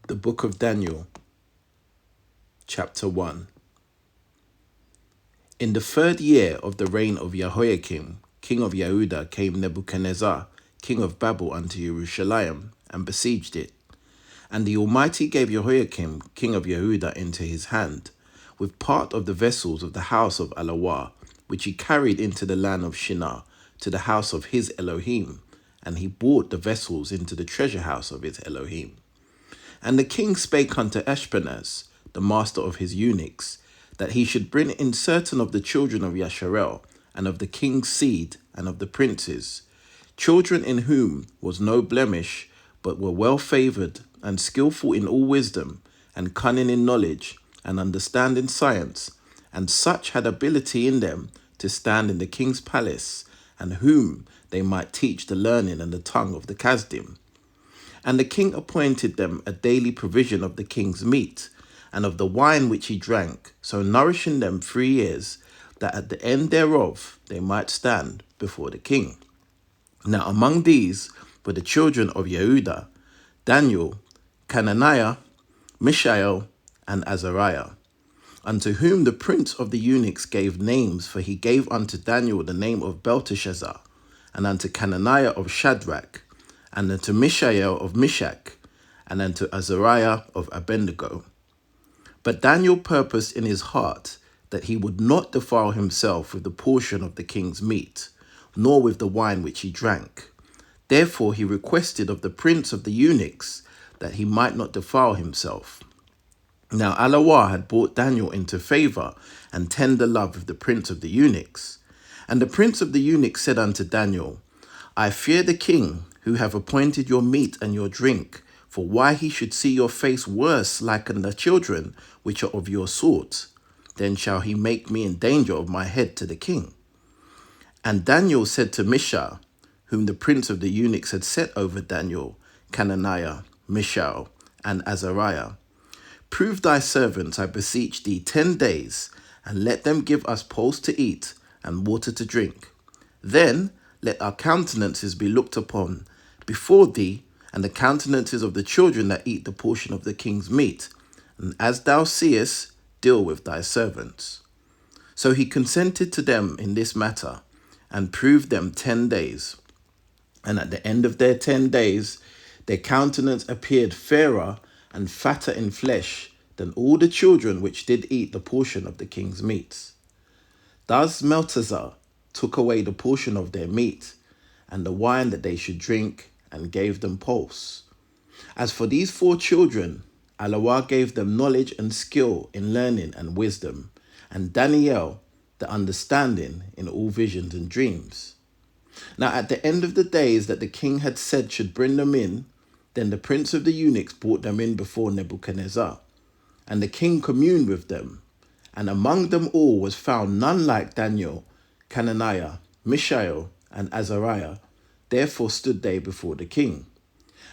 The Book of Daniel, chapter 1. In the 3rd year of the reign of Jehoiakim, king of Yehuda, came Nebuchadnezzar, king of Babel, unto Jerusalem, and besieged it. And the Almighty gave Jehoiakim, king of Yehuda, into his hand, with part of the vessels of the house of HalleluYah, which he carried into the land of Shinar, to the house of his Elohim, and he brought the vessels into the treasure house of his Elohim. And the king spake unto Ashpenaz, the master of his eunuchs, that he should bring in certain of the children of Yahsharel, and of the king's seed, and of the princes, children in whom was no blemish, but were well favoured, and skillful in all wisdom, and cunning in knowledge, and understanding science, and such had ability in them to stand in the king's palace, and whom they might teach the learning and the tongue of the Kasdim. And the king appointed them a daily provision of the king's meat, and of the wine which he drank, so nourishing them 3 years, that at the end thereof they might stand before the king. Now among these were the children of Yehuda, Daniel, Hananiah, Mishael, and Azariah, unto whom the prince of the eunuchs gave names, for he gave unto Daniel the name of Belteshazzar, and unto Hananiah of Shadrach, and unto Mishael of Meshach, and unto Azariah of Abednego. But Daniel purposed in his heart that he would not defile himself with the portion of the king's meat, nor with the wine which he drank. Therefore he requested of the prince of the eunuchs that he might not defile himself. Now HalleluYah had brought Daniel into favour and tender love with the prince of the eunuchs. And the prince of the eunuchs said unto Daniel, I fear the king, who have appointed your meat and your drink, for why he should see your face worse like unto the children which are of your sort, then shall he make me in danger of my head to the king. And Daniel said to Mishael, whom the prince of the eunuchs had set over Daniel, Hananiah, Mishael, and Azariah, prove thy servants, I beseech thee, 10 days, and let them give us pulse to eat and water to drink. Then let our countenances be looked upon before thee, and the countenances of the children that eat the portion of the king's meat, and as thou seest, deal with thy servants. So he consented to them in this matter, and proved them 10 days. And at the end of their 10 days, their countenance appeared fairer and fatter in flesh than all the children which did eat the portion of the king's meats. Thus Belteshazzar took away the portion of their meat, and the wine that they should drink, and gave them pulse. As for these 4 children, HalleluYah gave them knowledge and skill in learning and wisdom, and Daniel the understanding in all visions and dreams. Now at the end of the days that the king had said should bring them in, then the prince of the eunuchs brought them in before Nebuchadnezzar, and the king communed with them. And among them all was found none like Daniel, Hananiah, Mishael, and Azariah. Therefore stood they before the king.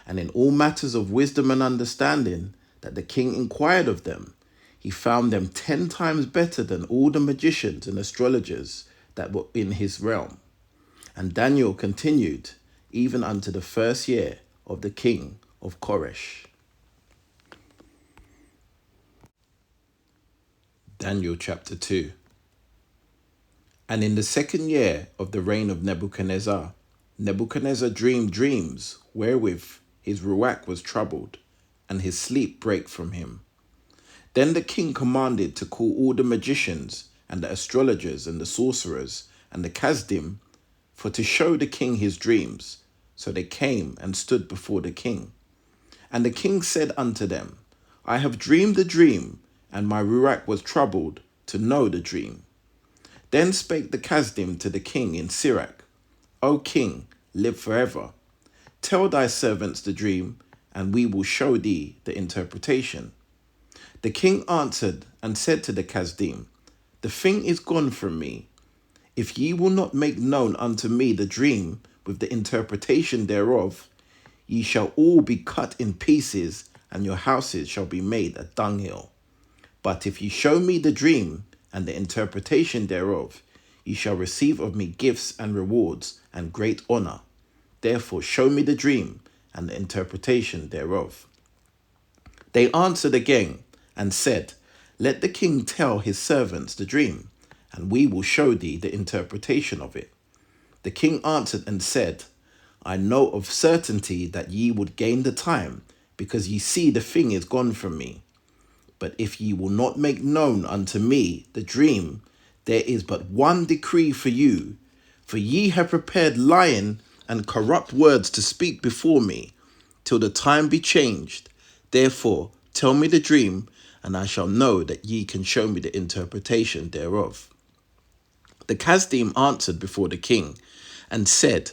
And in all matters of wisdom and understanding that the king inquired of them, he found them 10 times better than all the magicians and astrologers that were in his realm. And Daniel continued even unto the 1st year of the king of Koresh. Daniel chapter 2. And in the 2nd year of the reign of Nebuchadnezzar, Nebuchadnezzar dreamed dreams wherewith his ruach was troubled, and his sleep brake from him. Then the king commanded to call all the magicians, and the astrologers, and the sorcerers, and the Kasdim, for to show the king his dreams. So they came and stood before the king. And the king said unto them, I have dreamed a dream, and my ruach was troubled to know the dream. Then spake the Kasdim to the king in Sirach, O king, live forever. Tell thy servants the dream, and we will show thee the interpretation. The king answered and said to the Kasdim, The thing is gone from me. If ye will not make known unto me the dream with the interpretation thereof, ye shall all be cut in pieces, and your houses shall be made a dunghill. But if ye show me the dream and the interpretation thereof, ye shall receive of me gifts and rewards and great honour. Therefore show me the dream and the interpretation thereof. They answered again and said, Let the king tell his servants the dream, and we will show thee the interpretation of it. The king answered and said, I know of certainty that ye would gain the time, because ye see the thing is gone from me. But if ye will not make known unto me the dream, there is but one decree for you. For ye have prepared lying and corrupt words to speak before me, till the time be changed. Therefore, tell me the dream, and I shall know that ye can show me the interpretation thereof. The Kasdim answered before the king, and said,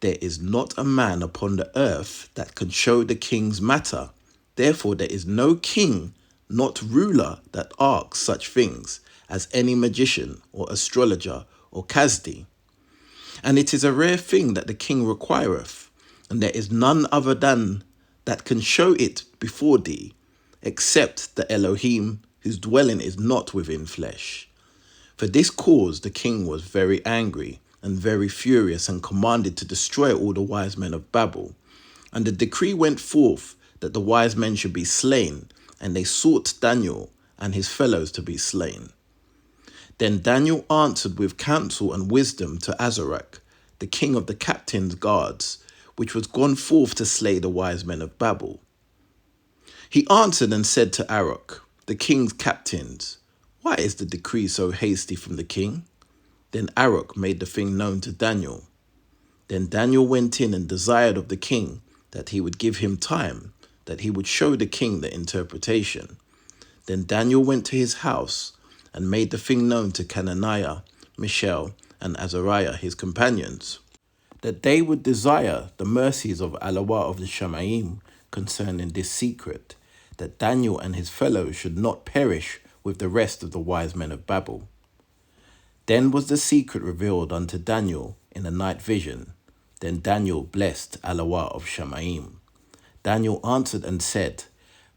There is not a man upon the earth that can show the king's matter. Therefore there is no king, not ruler, that asks such things as any magician or astrologer or Kasdi. And it is a rare thing that the king requireth, and there is none other than that can show it before thee, except the Elohim, whose dwelling is not within flesh. For this cause the king was very angry and very furious, and commanded to destroy all the wise men of Babel. And the decree went forth that the wise men should be slain, and they sought Daniel and his fellows to be slain. Then Daniel answered with counsel and wisdom to Azarach, the king of the captains' guards, which was gone forth to slay the wise men of Babel. He answered and said to Arach, the king's captains, Why is the decree so hasty from the king? Then Arach made the thing known to Daniel. Then Daniel went in and desired of the king that he would give him time, that he would show the king the interpretation. Then Daniel went to his house and made the thing known to Hananiah, Mishael, and Azariah, his companions, that they would desire the mercies of HalleluYah of the Shemaim concerning this secret, that Daniel and his fellows should not perish with the rest of the wise men of Babel. Then was the secret revealed unto Daniel in a night vision. Then Daniel blessed HalleluYah of Shemaim. Daniel answered and said,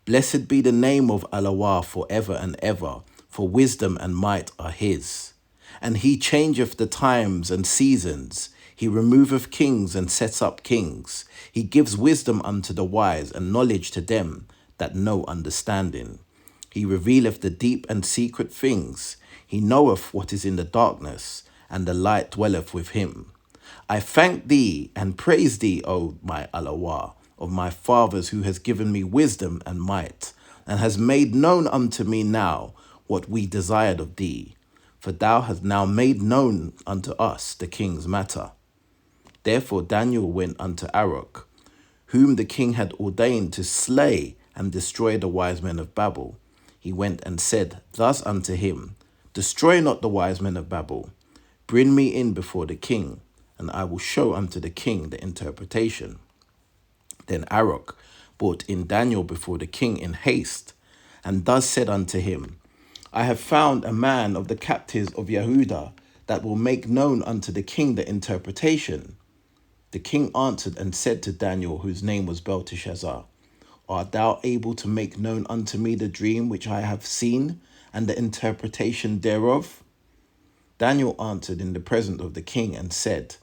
Blessed be the name of HalleluYah for ever and ever, for wisdom and might are his. And he changeth the times and seasons. He removeth kings and sets up kings. He gives wisdom unto the wise and knowledge to them that know understanding. He revealeth the deep and secret things. He knoweth what is in the darkness, and the light dwelleth with him. I thank thee and praise thee, O my HalleluYah, of my fathers, who has given me wisdom and might, and has made known unto me now what we desired of thee. For thou hast now made known unto us the king's matter. Therefore Daniel went unto Arach, whom the king had ordained to slay and destroy the wise men of Babel. He went and said thus unto him, Destroy not the wise men of Babel. Bring me in before the king, and I will show unto the king the interpretation. Then Arach brought in Daniel before the king in haste, and thus said unto him, I have found a man of the captives of Yehudah that will make known unto the king the interpretation. The king answered and said to Daniel, whose name was Belteshazzar, Art thou able to make known unto me the dream which I have seen, and the interpretation thereof? Daniel answered in the presence of the king and said,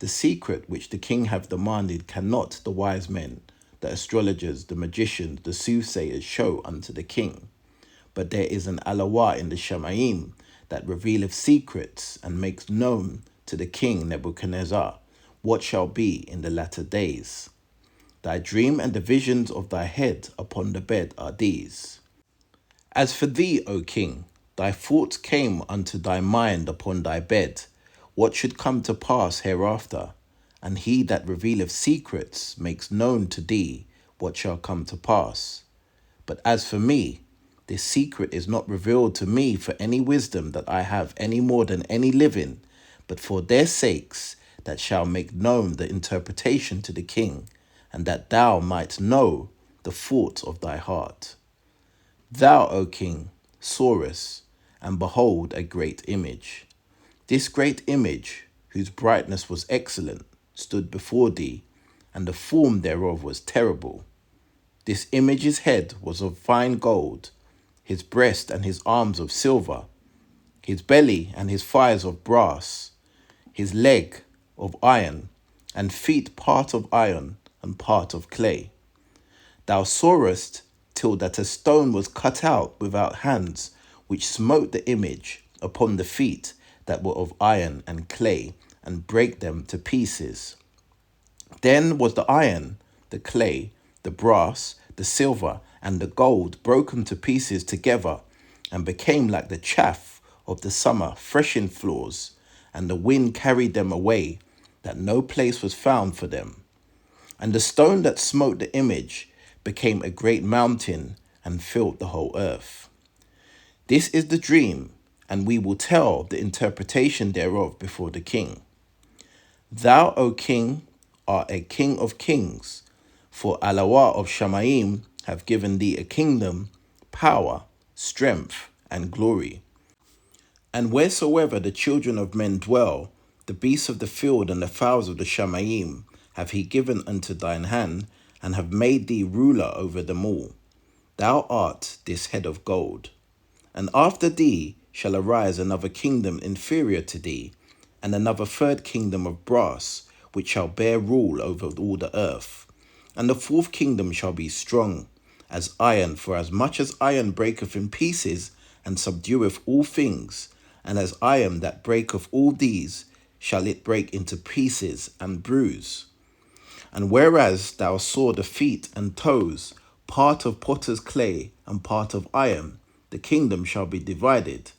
The secret which the king hath demanded cannot the wise men, the astrologers, the magicians, the soothsayers show unto the king. But there is an HalleluYah in the Shemaim that revealeth secrets, and makes known to the king Nebuchadnezzar what shall be in the latter days. Thy dream and the visions of thy head upon the bed are these. As for thee, O king, thy thoughts came unto thy mind upon thy bed, what should come to pass hereafter, and he that revealeth secrets makes known to thee what shall come to pass. But as for me, this secret is not revealed to me for any wisdom that I have any more than any living, but for their sakes that shall make known the interpretation to the king, and that thou might know the thoughts of thy heart. Thou, O king, sawest, and behold a great image. This great image, whose brightness was excellent, stood before thee, and the form thereof was terrible. This image's head was of fine gold, his breast and his arms of silver, his belly and his thighs of brass, his leg of iron, and feet part of iron and part of clay. Thou sawest till that a stone was cut out without hands, which smote the image upon the feet that were of iron and clay, and brake them to pieces. Then was the iron, the clay, the brass, the silver, and the gold broken to pieces together, and became like the chaff of the summer threshing floors, and the wind carried them away, that no place was found for them. And the stone that smote the image became a great mountain, and filled the whole earth. This is the dream, and we will tell the interpretation thereof before the king. Thou, O king, art a king of kings, for HalleluYah of Shamayim have given thee a kingdom, power, strength, and glory. And wheresoever the children of men dwell, the beasts of the field and the fowls of the Shamayim have he given unto thine hand, and have made thee ruler over them all. Thou art this head of gold. And after thee shall arise another kingdom inferior to thee, and another third kingdom of brass, which shall bear rule over all the earth. And the fourth kingdom shall be strong as iron, for as much as iron breaketh in pieces, and subdueth all things, and as iron that breaketh all these, shall it break into pieces and bruise. And whereas thou saw the feet and toes, part of potter's clay and part of iron, the kingdom shall be divided,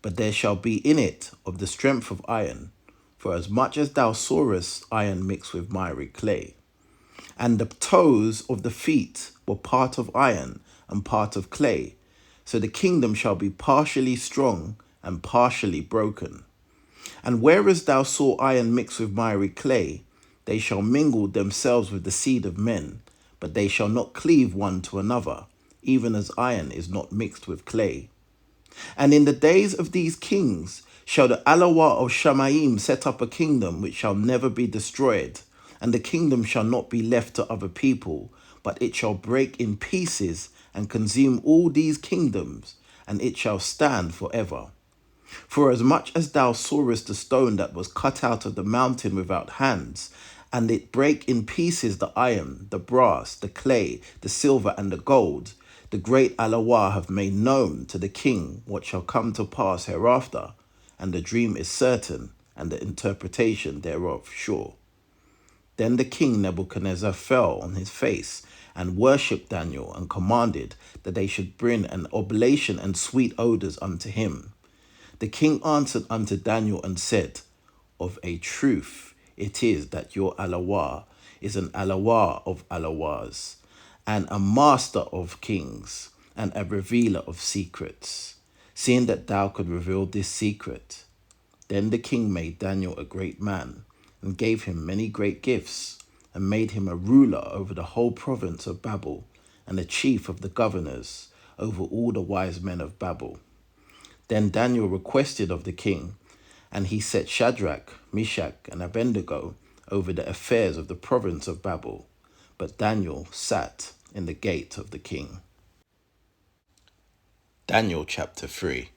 but there shall be in it of the strength of iron, for as much as thou sawest iron mixed with miry clay. And the toes of the feet were part of iron and part of clay, so the kingdom shall be partially strong and partially broken. And whereas thou saw iron mixed with miry clay, they shall mingle themselves with the seed of men, but they shall not cleave one to another, even as iron is not mixed with clay. And in the days of these kings shall the HalleluYah of Shamayim set up a kingdom which shall never be destroyed, and the kingdom shall not be left to other people, but it shall break in pieces and consume all these kingdoms, and it shall stand forever. For as much as thou sawest the stone that was cut out of the mountain without hands, and it brake in pieces the iron, the brass, the clay, the silver, and the gold, the great HalleluYah have made known to the king what shall come to pass hereafter, and the dream is certain, and the interpretation thereof sure. Then the king Nebuchadnezzar fell on his face, and worshipped Daniel, and commanded that they should bring an oblation and sweet odours unto him. The king answered unto Daniel and said, Of a truth it is that your HalleluYah is an HalleluYah of HalleluYahs, and a master of kings, and a revealer of secrets, seeing that thou could reveal this secret. Then the king made Daniel a great man, and gave him many great gifts, and made him a ruler over the whole province of Babel, and a chief of the governors over all the wise men of Babel. Then Daniel requested of the king, and he set Shadrach, Meshach, and Abednego over the affairs of the province of Babel. But Daniel sat in the gate of the king. Daniel chapter 3.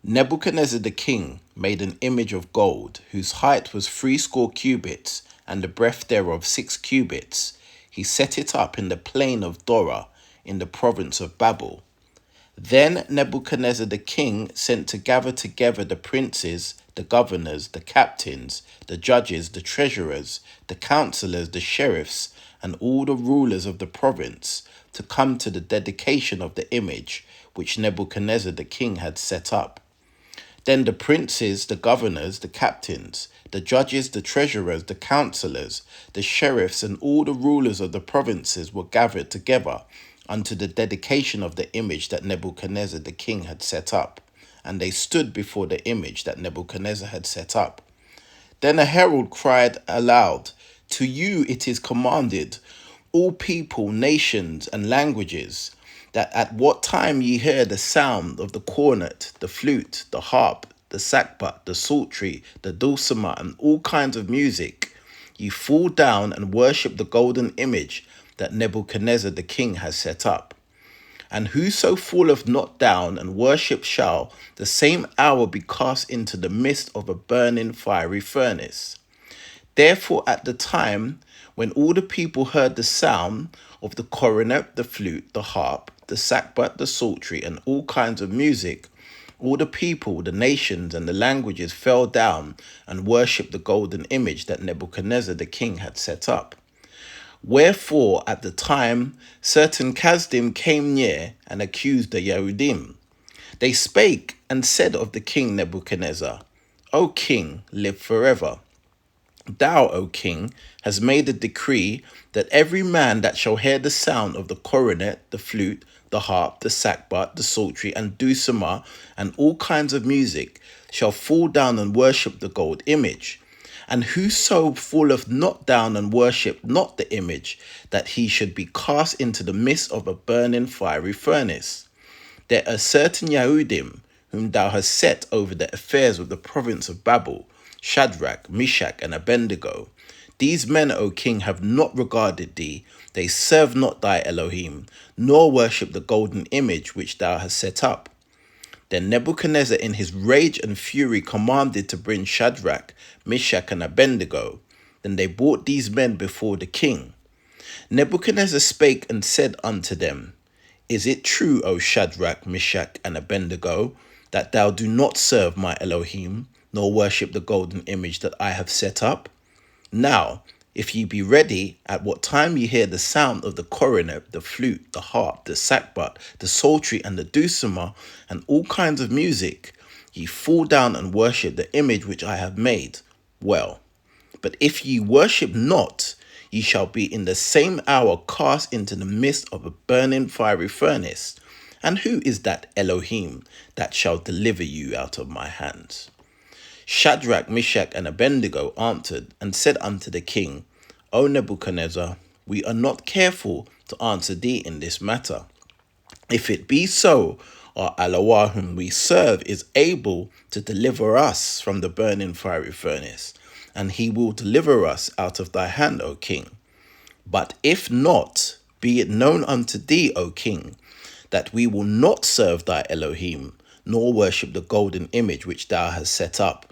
Nebuchadnezzar the king made an image of gold, whose height was 80 cubits, and the breadth thereof 6 cubits. He set it up in the plain of Dora, in the province of Babel. Then Nebuchadnezzar the king sent to gather together the princes, the governors, the captains, the judges, the treasurers, the counselors, the sheriffs, and all the rulers of the province, to come to the dedication of the image which Nebuchadnezzar the king had set up. Then the princes, the governors, the captains, the judges, the treasurers, the counselors, the sheriffs, and all the rulers of the provinces were gathered together unto the dedication of the image that Nebuchadnezzar the king had set up. And they stood before the image that Nebuchadnezzar had set up. Then a herald cried aloud, To you it is commanded, all people, nations, and languages, that at what time ye hear the sound of the cornet, the flute, the harp, the sackbut, the psaltery, the dulcimer, and all kinds of music, ye fall down and worship the golden image that Nebuchadnezzar the king has set up. And whoso falleth not down and worship shall the same hour be cast into the midst of a burning fiery furnace. Therefore at the time When all the people heard the sound of the cornet, the flute, the harp, the sackbut, the psaltery, and all kinds of music, all the people, the nations, and the languages fell down and worshipped the golden image that Nebuchadnezzar the king had set up. Wherefore, at the time, certain Kasdim came near and accused the Yehudim. They spake and said of the king Nebuchadnezzar, O king, live forever. Thou, O king, hast made a decree that every man that shall hear the sound of the cornet, the flute, the harp, the sackbut, the psaltery, and dulcimer, and all kinds of music, shall fall down and worship the gold image. And whoso falleth not down and worship not the image, that he should be cast into the midst of a burning fiery furnace. There are certain Yehudim, whom thou hast set over the affairs of the province of Babel, Shadrach, Meshach, and Abednego. These men, O king, have not regarded thee. They serve not thy Elohim, nor worship the golden image which thou hast set up. Then Nebuchadnezzar in his rage and fury commanded to bring Shadrach, Meshach, and Abednego. Then they brought these men before the king. Nebuchadnezzar spake and said unto them, Is it true, O Shadrach, Meshach, and Abednego, that thou do not serve my Elohim, nor worship the golden image that I have set up? Now, if ye be ready, at what time ye hear the sound of the cornet, the flute, the harp, the sackbut, the psaltery, and the dulcimer, and all kinds of music, ye fall down and worship the image which I have made. Well, but if ye worship not, ye shall be in the same hour cast into the midst of a burning fiery furnace. And who is that Elohim that shall deliver you out of my hands? Shadrach, Meshach, and Abednego answered and said unto the king, O Nebuchadnezzar, we are not careful to answer thee in this matter. If it be so, our HalleluYah whom we serve is able to deliver us from the burning fiery furnace, and he will deliver us out of thy hand, O king. But if not, be it known unto thee, O king, that we will not serve thy Elohim, nor worship the golden image which thou hast set up.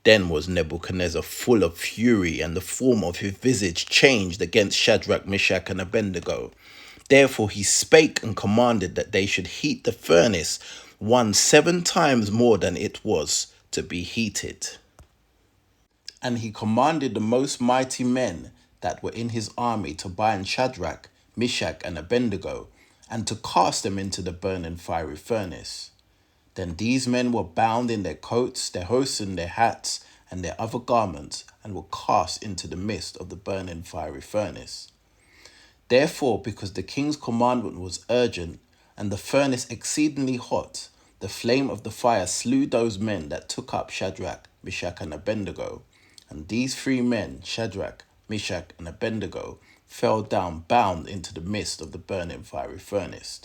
Then was Nebuchadnezzar full of fury, and the form of his visage changed against Shadrach, Meshach, and Abednego. Therefore he spake and commanded that they should heat the furnace 7 times more than it was to be heated. And he commanded the most mighty men that were in his army to bind Shadrach, Meshach, and Abednego, and to cast them into the burning fiery furnace. Then these men were bound in their coats, their hosen, their hats, and their other garments, and were cast into the midst of the burning fiery furnace. Therefore, because the king's commandment was urgent, and the furnace exceedingly hot, the flame of the fire slew those men that took up Shadrach, Meshach, and Abednego. And these 3 men, Shadrach, Meshach, and Abednego, fell down bound into the midst of the burning fiery furnace.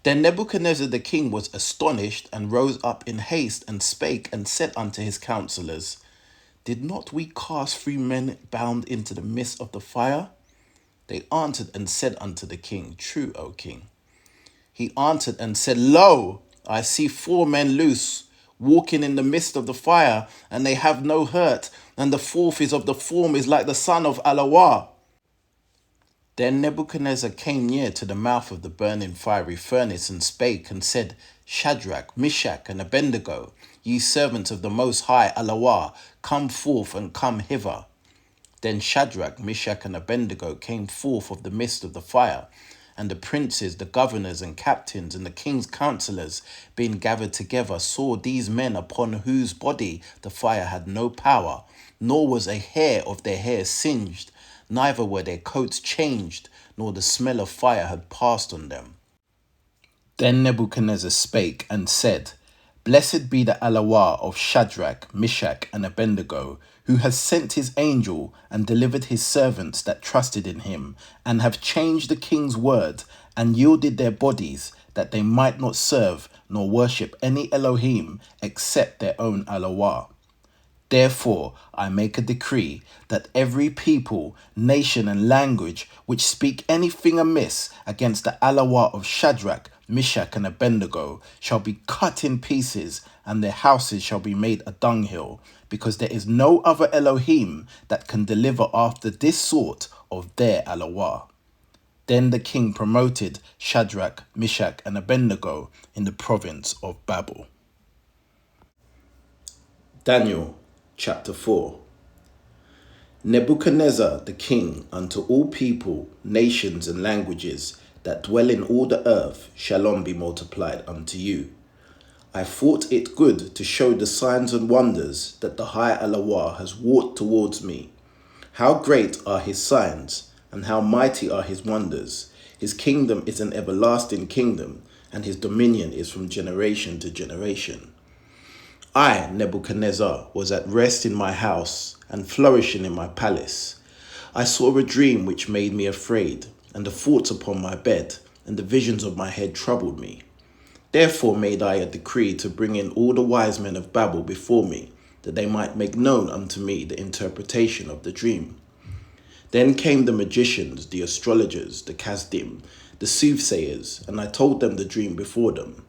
Then Nebuchadnezzar the king was astonished, and rose up in haste, and spake and said unto his counselors, Did not we cast 3 men bound into the midst of the fire? They answered and said unto the king, True, O king. He answered and said, Lo, I see 4 men loose, walking in the midst of the fire, and they have no hurt, and the 4th is of the form is like the son of HalleluYah. Then Nebuchadnezzar came near to the mouth of the burning fiery furnace, and spake and said, Shadrach, Meshach, and Abednego, ye servants of the Most High HalleluYah, come forth and come hither. Then Shadrach, Meshach, and Abednego came forth of the midst of the fire, and the princes, the governors, and captains, and the king's counselors, being gathered together, saw these men upon whose body the fire had no power, nor was a hair of their hair singed, neither were their coats changed, nor the smell of fire had passed on them. Then Nebuchadnezzar spake and said, Blessed be the HalleluYah of Shadrach, Meshach, and Abednego, who has sent his angel and delivered his servants that trusted in him, and have changed the king's word, and yielded their bodies, that they might not serve nor worship any Elohim except their own HalleluYah. Therefore I make a decree that every people, nation, and language which speak anything amiss against the HalleluYah of Shadrach, Meshach, and Abednego shall be cut in pieces, and their houses shall be made a dunghill, because there is no other Elohim that can deliver after this sort of their Allah. Then the king promoted Shadrach, Meshach, and Abednego in the province of Babel. Daniel chapter 4. Nebuchadnezzar the king, unto all people, nations, and languages that dwell in all the earth, shalom be multiplied unto you. I thought it good to show the signs and wonders that the high Allah has wrought towards me. How great are his signs, and how mighty are his wonders. His kingdom is an everlasting kingdom, and his dominion is from generation to generation. I, Nebuchadnezzar, was at rest in my house and flourishing in my palace. I saw a dream which made me afraid, and the thoughts upon my bed, and the visions of my head troubled me. Therefore made I a decree to bring in all the wise men of Babel before me, that they might make known unto me the interpretation of the dream. Then came the magicians, the astrologers, the Kasdim, the soothsayers, and I told them the dream before them.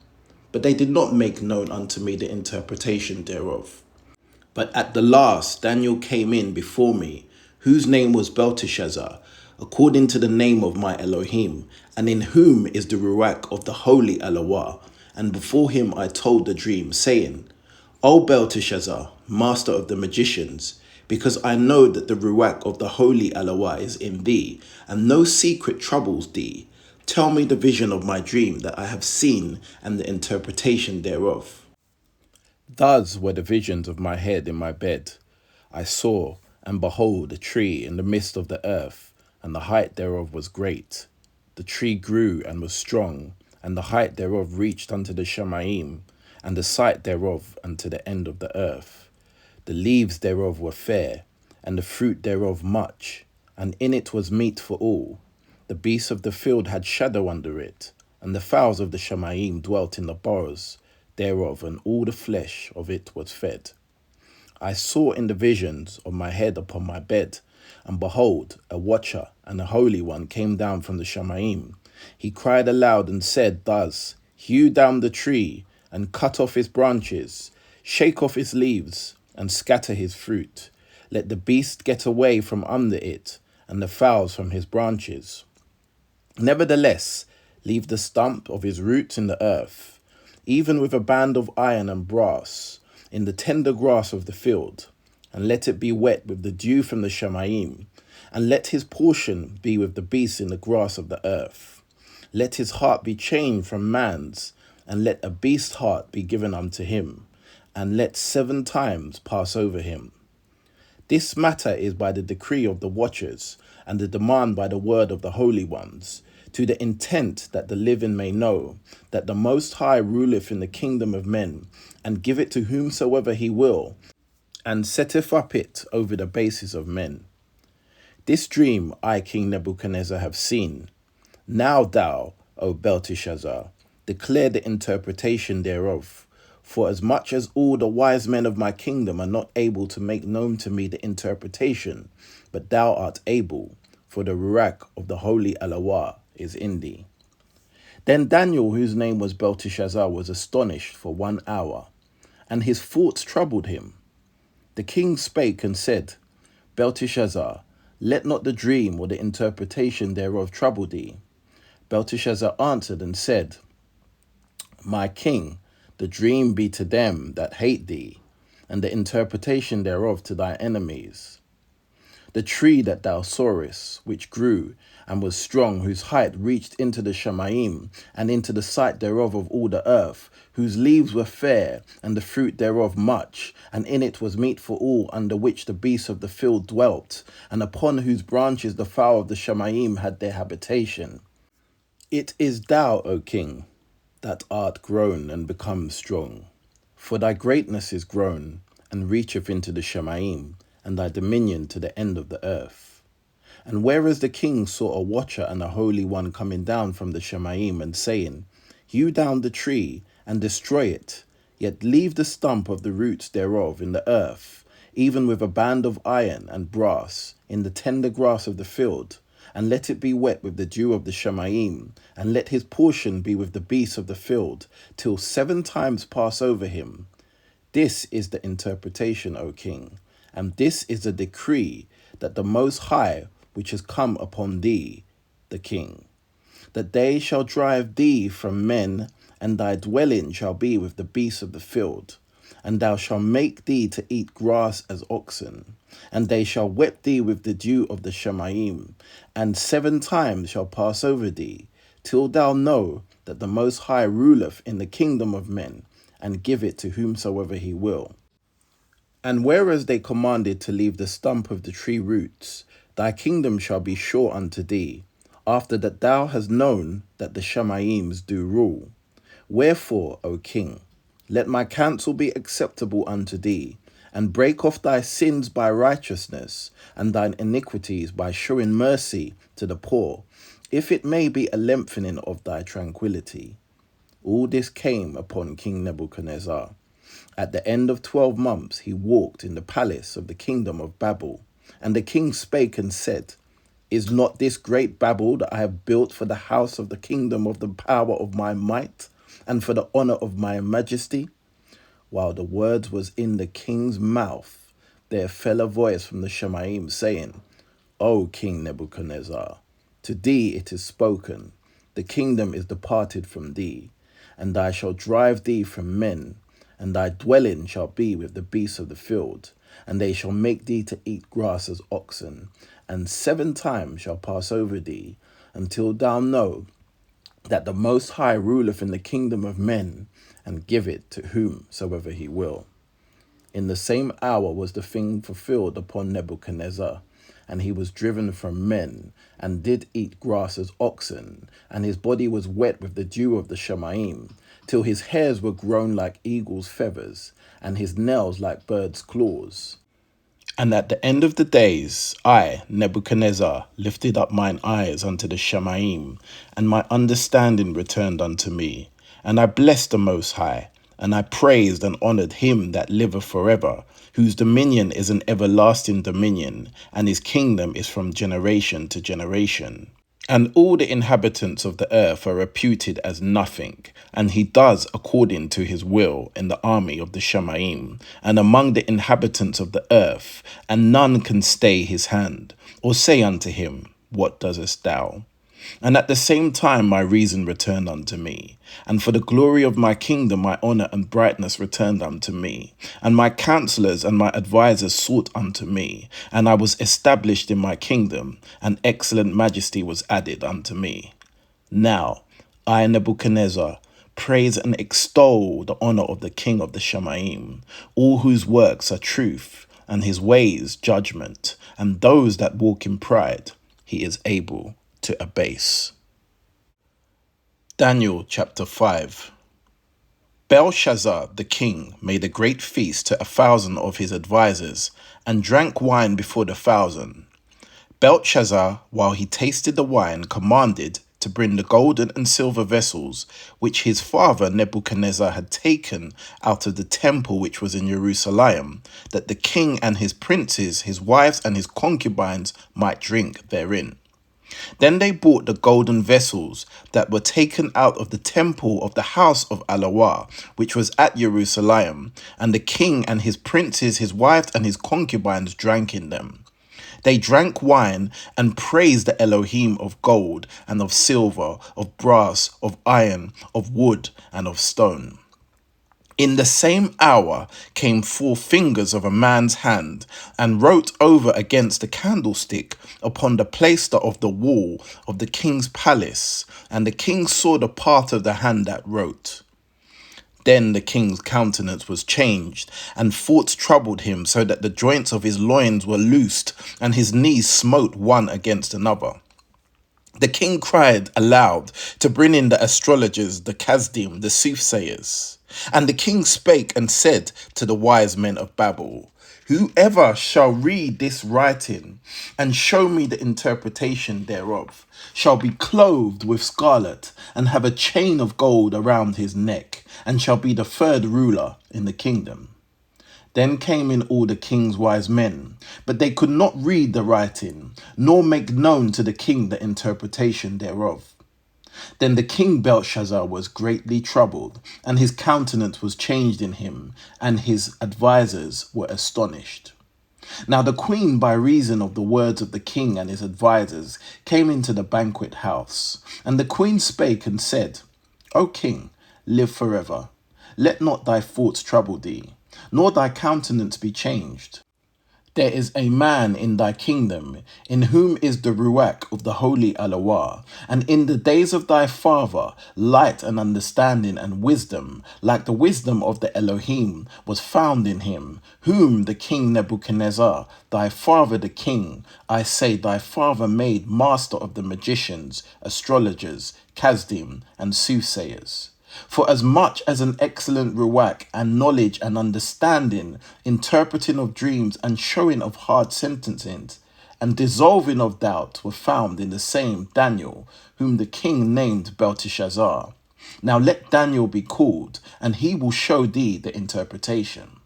But they did not make known unto me the interpretation thereof. But at the last Daniel came in before me, whose name was Belteshazzar, according to the name of my Elohim, and in whom is the Ruach of the holy Allah. And before him I told the dream, saying, O Belteshazzar, master of the magicians, because I know that the Ruach of the holy Allah is in thee, and no secret troubles thee, tell me the vision of my dream that I have seen, and the interpretation thereof. Thus were the visions of my head in my bed. I saw, and behold, a tree in the midst of the earth, and the height thereof was great. The tree grew and was strong, and the height thereof reached unto the Shamayim, and the sight thereof unto the end of the earth. The leaves thereof were fair, and the fruit thereof much, and in it was meat for all. The beasts of the field had shadow under it, and the fowls of the Shamayim dwelt in the boughs thereof, and all the flesh of it was fed. I saw in the visions of my head upon my bed, and behold, a watcher and a holy one came down from the Shamayim. He cried aloud and said thus, Hew down the tree, and cut off its branches, shake off its leaves, and scatter his fruit. Let the beast get away from under it, and the fowls from his branches. Nevertheless, leave the stump of his roots in the earth, even with a band of iron and brass, in the tender grass of the field, and let it be wet with the dew from the Shamayim, and let his portion be with the beasts in the grass of the earth. Let his heart be changed from man's, and let a beast's heart be given unto him, and let 7 times pass over him. This matter is by the decree of the watchers, and the demand by the word of the holy ones, to the intent that the living may know that the Most High ruleth in the kingdom of men, and give it to whomsoever he will, and setteth up it over the bases of men. This dream I, King Nebuchadnezzar, have seen. Now thou, O Belteshazzar, declare the interpretation thereof, for as much as all the wise men of my kingdom are not able to make known to me the interpretation, but thou art able, for the Ruach of the holy Allah is in thee. Then Daniel, whose name was Belteshazzar, was astonished for 1 hour, and his thoughts troubled him. The king spake and said, Belteshazzar, let not the dream or the interpretation thereof trouble thee. Belteshazzar answered and said, My king, the dream be to them that hate thee, and the interpretation thereof to thy enemies. The tree that thou sawest, which grew and was strong, whose height reached into the Shamayim, and into the sight thereof of all the earth, whose leaves were fair, and the fruit thereof much, and in it was meat for all, under which the beasts of the field dwelt, and upon whose branches the fowl of the Shamayim had their habitation. It is thou, O king, that art grown and become strong. For thy greatness is grown, and reacheth into the Shamayim, and thy dominion to the end of the earth. And whereas the king saw a watcher and a holy one coming down from the Shamayim, and saying, Hew down the tree, and destroy it, yet leave the stump of the roots thereof in the earth, even with a band of iron and brass, in the tender grass of the field, and let it be wet with the dew of the Shamayim, and let his portion be with the beasts of the field, till 7 times pass over him. This is the interpretation, O king, and this is the decree that the Most High which has come upon thee, the king, that they shall drive thee from men, and thy dwelling shall be with the beasts of the field. And thou shalt make thee to eat grass as oxen, and they shall wet thee with the dew of the Shemaim, and 7 times shall pass over thee, till thou know that the Most High ruleth in the kingdom of men, and give it to whomsoever he will. And whereas they commanded to leave the stump of the tree roots, thy kingdom shall be sure unto thee, after that thou hast known that the Shemaims do rule. Wherefore, O king, let my counsel be acceptable unto thee, and break off thy sins by righteousness, and thine iniquities by showing mercy to the poor, if it may be a lengthening of thy tranquility. All this came upon King Nebuchadnezzar. At the end of 12 months he walked in the palace of the kingdom of Babel. And the king spake and said, Is not this great Babel that I have built for the house of the kingdom of the power of my might, and for the honour of my majesty? While the words was in the king's mouth, there fell a voice from the Shemaim, saying, O King Nebuchadnezzar, to thee it is spoken, the kingdom is departed from thee, and I shall drive thee from men, and thy dwelling shall be with the beasts of the field, and they shall make thee to eat grass as oxen, and 7 times shall pass over thee, until thou know that the Most High ruleth in the kingdom of men, and give it to whomsoever he will. In the same hour was the thing fulfilled upon Nebuchadnezzar, and he was driven from men, and did eat grass as oxen, and his body was wet with the dew of the Shemaim, till his hairs were grown like eagle's feathers, and his nails like birds' claws. And at the end of the days, I, Nebuchadnezzar, lifted up mine eyes unto the Shemaim, and my understanding returned unto me. And I blessed the Most High, and I praised and honoured him that liveth forever, whose dominion is an everlasting dominion, and his kingdom is from generation to generation. And all the inhabitants of the earth are reputed as nothing, and he does according to his will in the army of the Shemaim, and among the inhabitants of the earth, and none can stay his hand, or say unto him, What doest thou? And at the same time my reason returned unto me, and for the glory of my kingdom my honour and brightness returned unto me, and my counsellors and my advisers sought unto me, and I was established in my kingdom, and excellent majesty was added unto me. Now, I, Nebuchadnezzar, praise and extol the honour of the king of the Shemaim, all whose works are truth, and his ways judgment, and those that walk in pride he is able to abase. Daniel chapter 5. Belshazzar the king made a great feast to 1,000 of his advisers, and drank wine before the 1,000. Belshazzar, while he tasted the wine, commanded to bring the golden and silver vessels, which his father Nebuchadnezzar had taken out of the temple which was in Jerusalem, that the king and his princes, his wives and his concubines might drink therein. Then they brought the golden vessels that were taken out of the temple of the house of HalleluYah, which was at Jerusalem, and the king and his princes, his wives and his concubines drank in them. They drank wine and praised the Elohim of gold and of silver, of brass, of iron, of wood, and of stone. In the same hour came 4 fingers of a man's hand, and wrote over against the candlestick upon the plaister of the wall of the king's palace, and the king saw the part of the hand that wrote. Then the king's countenance was changed, and thoughts troubled him, so that the joints of his loins were loosed, and his knees smote one against another. The king cried aloud to bring in the astrologers, the Kasdim, the soothsayers. And the king spake and said to the wise men of Babel, Whoever shall read this writing and show me the interpretation thereof shall be clothed with scarlet and have a chain of gold around his neck, and shall be the 3rd ruler in the kingdom. Then came in all the king's wise men, but they could not read the writing, nor make known to the king the interpretation thereof. Then the king Belshazzar was greatly troubled, and his countenance was changed in him, and his advisers were astonished. Now the queen, by reason of the words of the king and his advisers, came into the banquet house. And the queen spake and said, O king, live forever. Let not thy thoughts trouble thee, nor thy countenance be changed. There is a man in thy kingdom, in whom is the ruach of the holy HalleluYah, and in the days of thy father, light and understanding and wisdom, like the wisdom of the Elohim, was found in him, whom the king Nebuchadnezzar, thy father the king, I say thy father made master of the magicians, astrologers, Chazdim, and soothsayers. For as much as an excellent ruach and knowledge and understanding, interpreting of dreams and showing of hard sentences, and dissolving of doubt were found in the same Daniel, whom the king named Belteshazzar. Now let Daniel be called, and he will show thee the interpretation.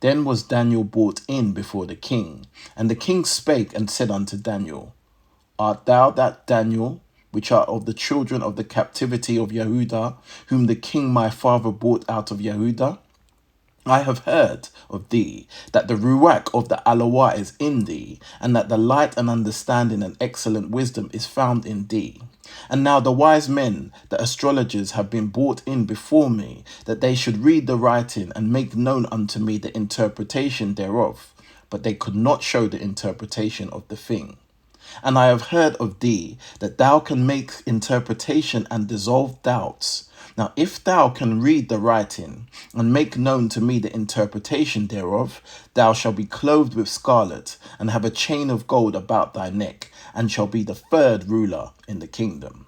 Then was Daniel brought in before the king, and the king spake and said unto Daniel, Art thou that Daniel, which are of the children of the captivity of Yehudah, whom the king my father brought out of Yehudah? I have heard of thee, that the ruach of the HalleluYah is in thee, and that the light and understanding and excellent wisdom is found in thee. And now the wise men, the astrologers, have been brought in before me, that they should read the writing and make known unto me the interpretation thereof. But they could not show the interpretation of the thing. And I have heard of thee, that thou can make interpretation and dissolve doubts. Now if thou can read the writing, and make known to me the interpretation thereof, thou shalt be clothed with scarlet, and have a chain of gold about thy neck, and shall be the third ruler in the kingdom.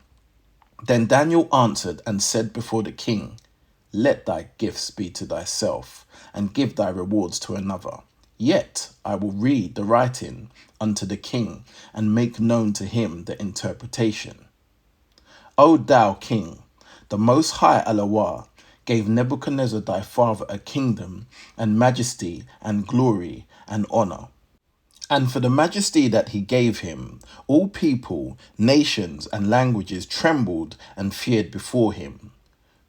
Then Daniel answered and said before the king, Let thy gifts be to thyself, and give thy rewards to another. Yet I will read the writing unto the king, and make known to him the interpretation. O thou king, the most high HalleluYah gave Nebuchadnezzar thy father a kingdom, and majesty, and glory, and honor. And for the majesty that he gave him, all people, nations, and languages trembled and feared before him.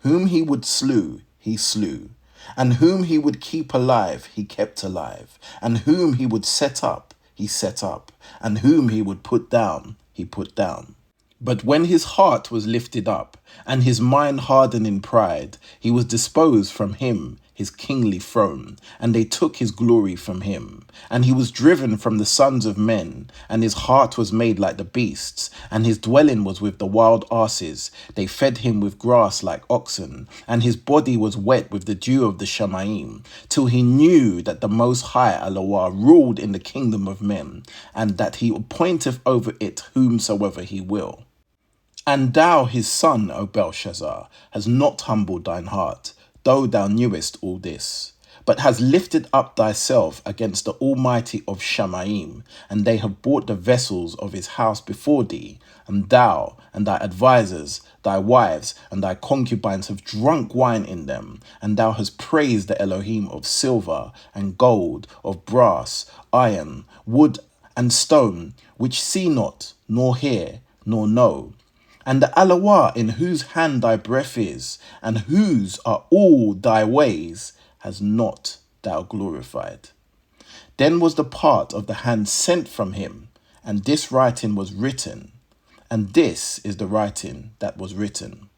Whom he would slew, he slew. And whom he would keep alive, he kept alive. And whom he would set up, he set up. And whom he would put down, he put down. But when his heart was lifted up, and his mind hardened in pride, he was disposed from him his kingly throne, and they took his glory from him. And he was driven from the sons of men, and his heart was made like the beasts, and his dwelling was with the wild asses. They fed him with grass like oxen, and his body was wet with the dew of the Shamaim, till he knew that the Most High HalleluYah ruled in the kingdom of men, and that he appointeth over it whomsoever he will. And thou, his son, O Belshazzar, hast not humbled thine heart, though thou knewest all this, but hast lifted up thyself against the Almighty of Shamaim, and they have brought the vessels of his house before thee, and thou, and thy advisers, thy wives, and thy concubines have drunk wine in them, and thou hast praised the Elohim of silver, and gold, of brass, iron, wood, and stone, which see not, nor hear, nor know. And the HalleluYah, in whose hand thy breath is, and whose are all thy ways, has not thou glorified. Then was the part of the hand sent from him, and this writing was written. And this is the writing that was written.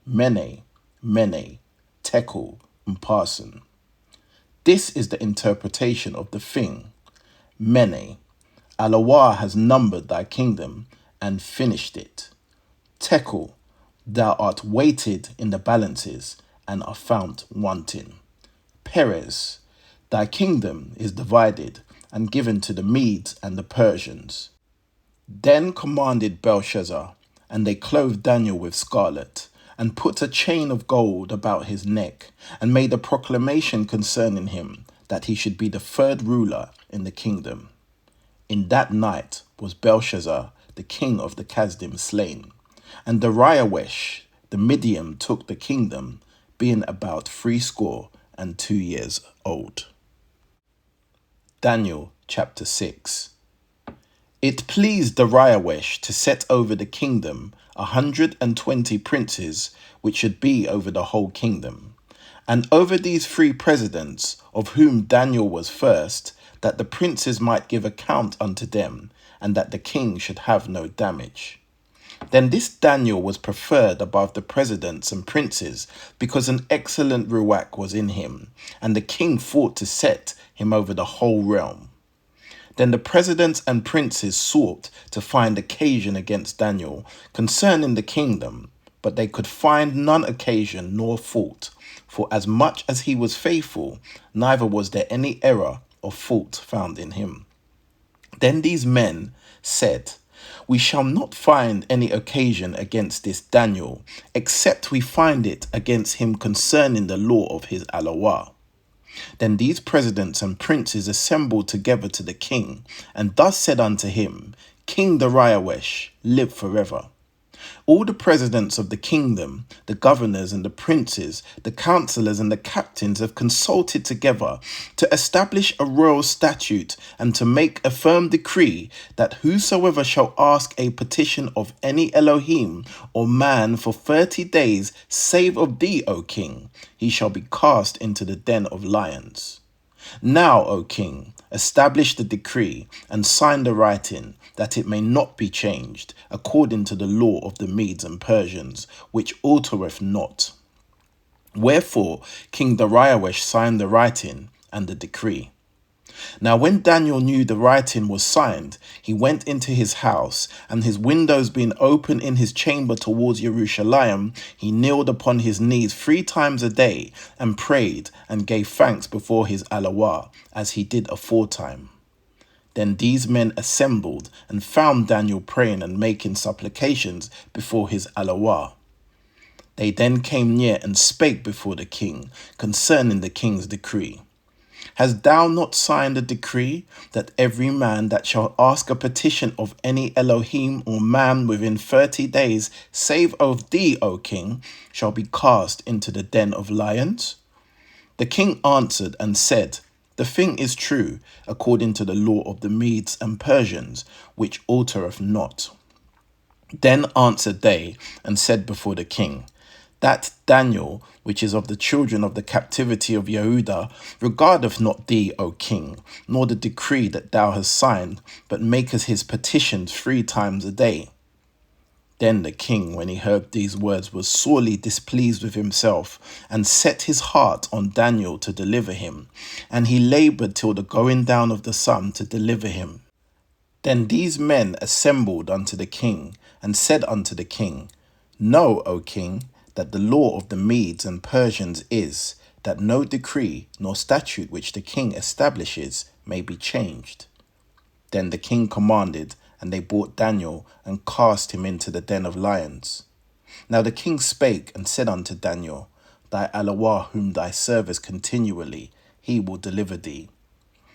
Mene, Mene, Tekel, Upharsin. This is the interpretation of the thing. Mene, HalleluYah has numbered thy kingdom and finished it. Tekel, thou art weighted in the balances and are found wanting. Perez, thy kingdom is divided and given to the Medes and the Persians. Then commanded Belshazzar, and they clothed Daniel with scarlet, and put a chain of gold about his neck, and made a proclamation concerning him, that he should be the third ruler in the kingdom. In that night was Belshazzar, the king of the Chazdim, slain. And Dariawesh, the Medium, took the kingdom, being about 62 years old. Daniel chapter 6. It pleased Darius to set over the kingdom 120 princes, which should be over the whole kingdom, and over these 3 presidents, of whom Daniel was first, that the princes might give account unto them, and that the king should have no damage. Then this Daniel was preferred above the presidents and princes, because an excellent ruach was in him, and the king thought to set him over the whole realm. Then the presidents and princes sought to find occasion against Daniel concerning the kingdom, but they could find none occasion nor fault, for as much as he was faithful, neither was there any error or fault found in him. Then these men said, We shall not find any occasion against this Daniel, except we find it against him concerning the law of his HalleluYah. Then these presidents and princes assembled together to the king, and thus said unto him, King Darius, live forever. All the presidents of the kingdom, the governors and the princes, the counselors and the captains have consulted together to establish a royal statute and to make a firm decree that whosoever shall ask a petition of any Elohim or man for 30 days, save of thee, O king, he shall be cast into the den of lions. Now, O king, establish the decree and sign the writing, that it may not be changed, according to the law of the Medes and Persians, which altereth not. Wherefore King Darius signed the writing and the decree. Now when Daniel knew the writing was signed, he went into his house, and his windows being open in his chamber towards Jerusalem, he kneeled upon his knees 3 times a day, and prayed, and gave thanks before his HalleluYah, as he did aforetime. Then these men assembled, and found Daniel praying and making supplications before his HalleluYah. They then came near and spake before the king concerning the king's decree. Hast thou not signed a decree that every man that shall ask a petition of any Elohim or man within 30 days, save of thee, O king, shall be cast into the den of lions? The king answered and said, The thing is true, according to the law of the Medes and Persians, which altereth not. Then answered they and said before the king, That Daniel, which is of the children of the captivity of Yehudah, regardeth not thee, O king, nor the decree that thou hast signed, but maketh his petitions 3 times a day. Then the king, when he heard these words, was sorely displeased with himself, and set his heart on Daniel to deliver him, and he laboured till the going down of the sun to deliver him. Then these men assembled unto the king, and said unto the king, Know, O king, that the law of the Medes and Persians is, that no decree nor statute which the king establishes may be changed. Then the king commanded, and they brought Daniel, and cast him into the den of lions. Now the king spake, and said unto Daniel, Thy HalleluYah, whom thy servest continually, he will deliver thee.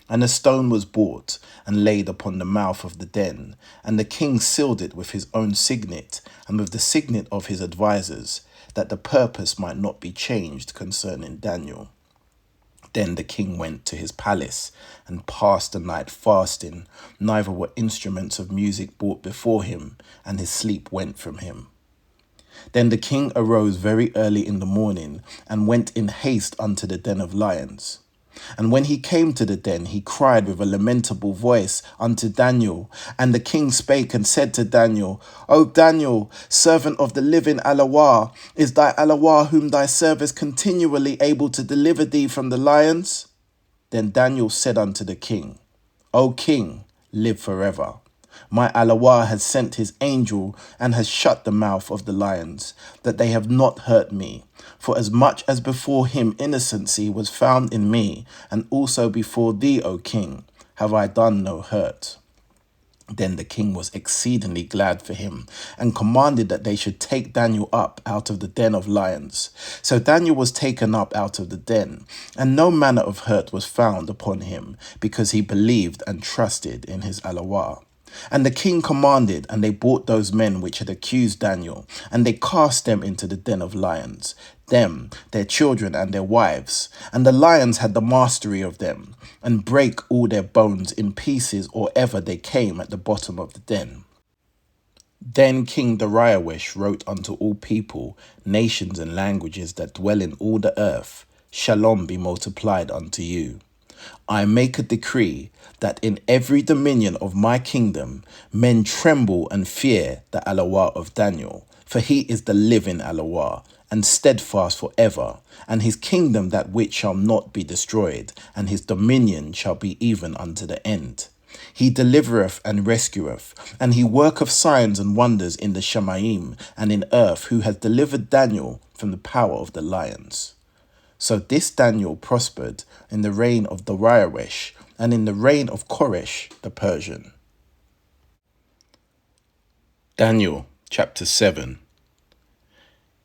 And a stone was brought, and laid upon the mouth of the den, and the king sealed it with his own signet, and with the signet of his advisers, that the purpose might not be changed concerning Daniel. Then the king went to his palace, and passed the night fasting, neither were instruments of music brought before him, and his sleep went from him. Then the king arose very early in the morning, and went in haste unto the den of lions. And when he came to the den, he cried with a lamentable voice unto Daniel. And the king spake and said to Daniel, O Daniel, servant of the living HalleluYah, is thy HalleluYah, whom thy servest continually, able to deliver thee from the lions? Then Daniel said unto the king, O king, live forever. My HalleluYah has sent his angel, and has shut the mouth of the lions, that they have not hurt me. For as much as before him innocency was found in me, and also before thee, O king, have I done no hurt. Then the king was exceedingly glad for him, and commanded that they should take Daniel up out of the den of lions. So Daniel was taken up out of the den, and no manner of hurt was found upon him, because he believed and trusted in his HalleluYah. And the king commanded, and they brought those men which had accused Daniel, and they cast them into the den of lions, them, their children, and their wives. And the lions had the mastery of them, and brake all their bones in pieces or ever they came at the bottom of the den. Then King Darius wrote unto all people, nations, and languages that dwell in all the earth, Shalom be multiplied unto you. I make a decree that in every dominion of my kingdom men tremble and fear the HalleluYah of Daniel, for he is the living HalleluYah, and steadfast for ever, and his kingdom that which shall not be destroyed, and his dominion shall be even unto the end. He delivereth and rescueth, and he worketh signs and wonders in the Shamayim and in earth, who has delivered Daniel from the power of the lions. So this Daniel prospered in the reign of Darius and in the reign of Koresh the Persian. Daniel chapter 7.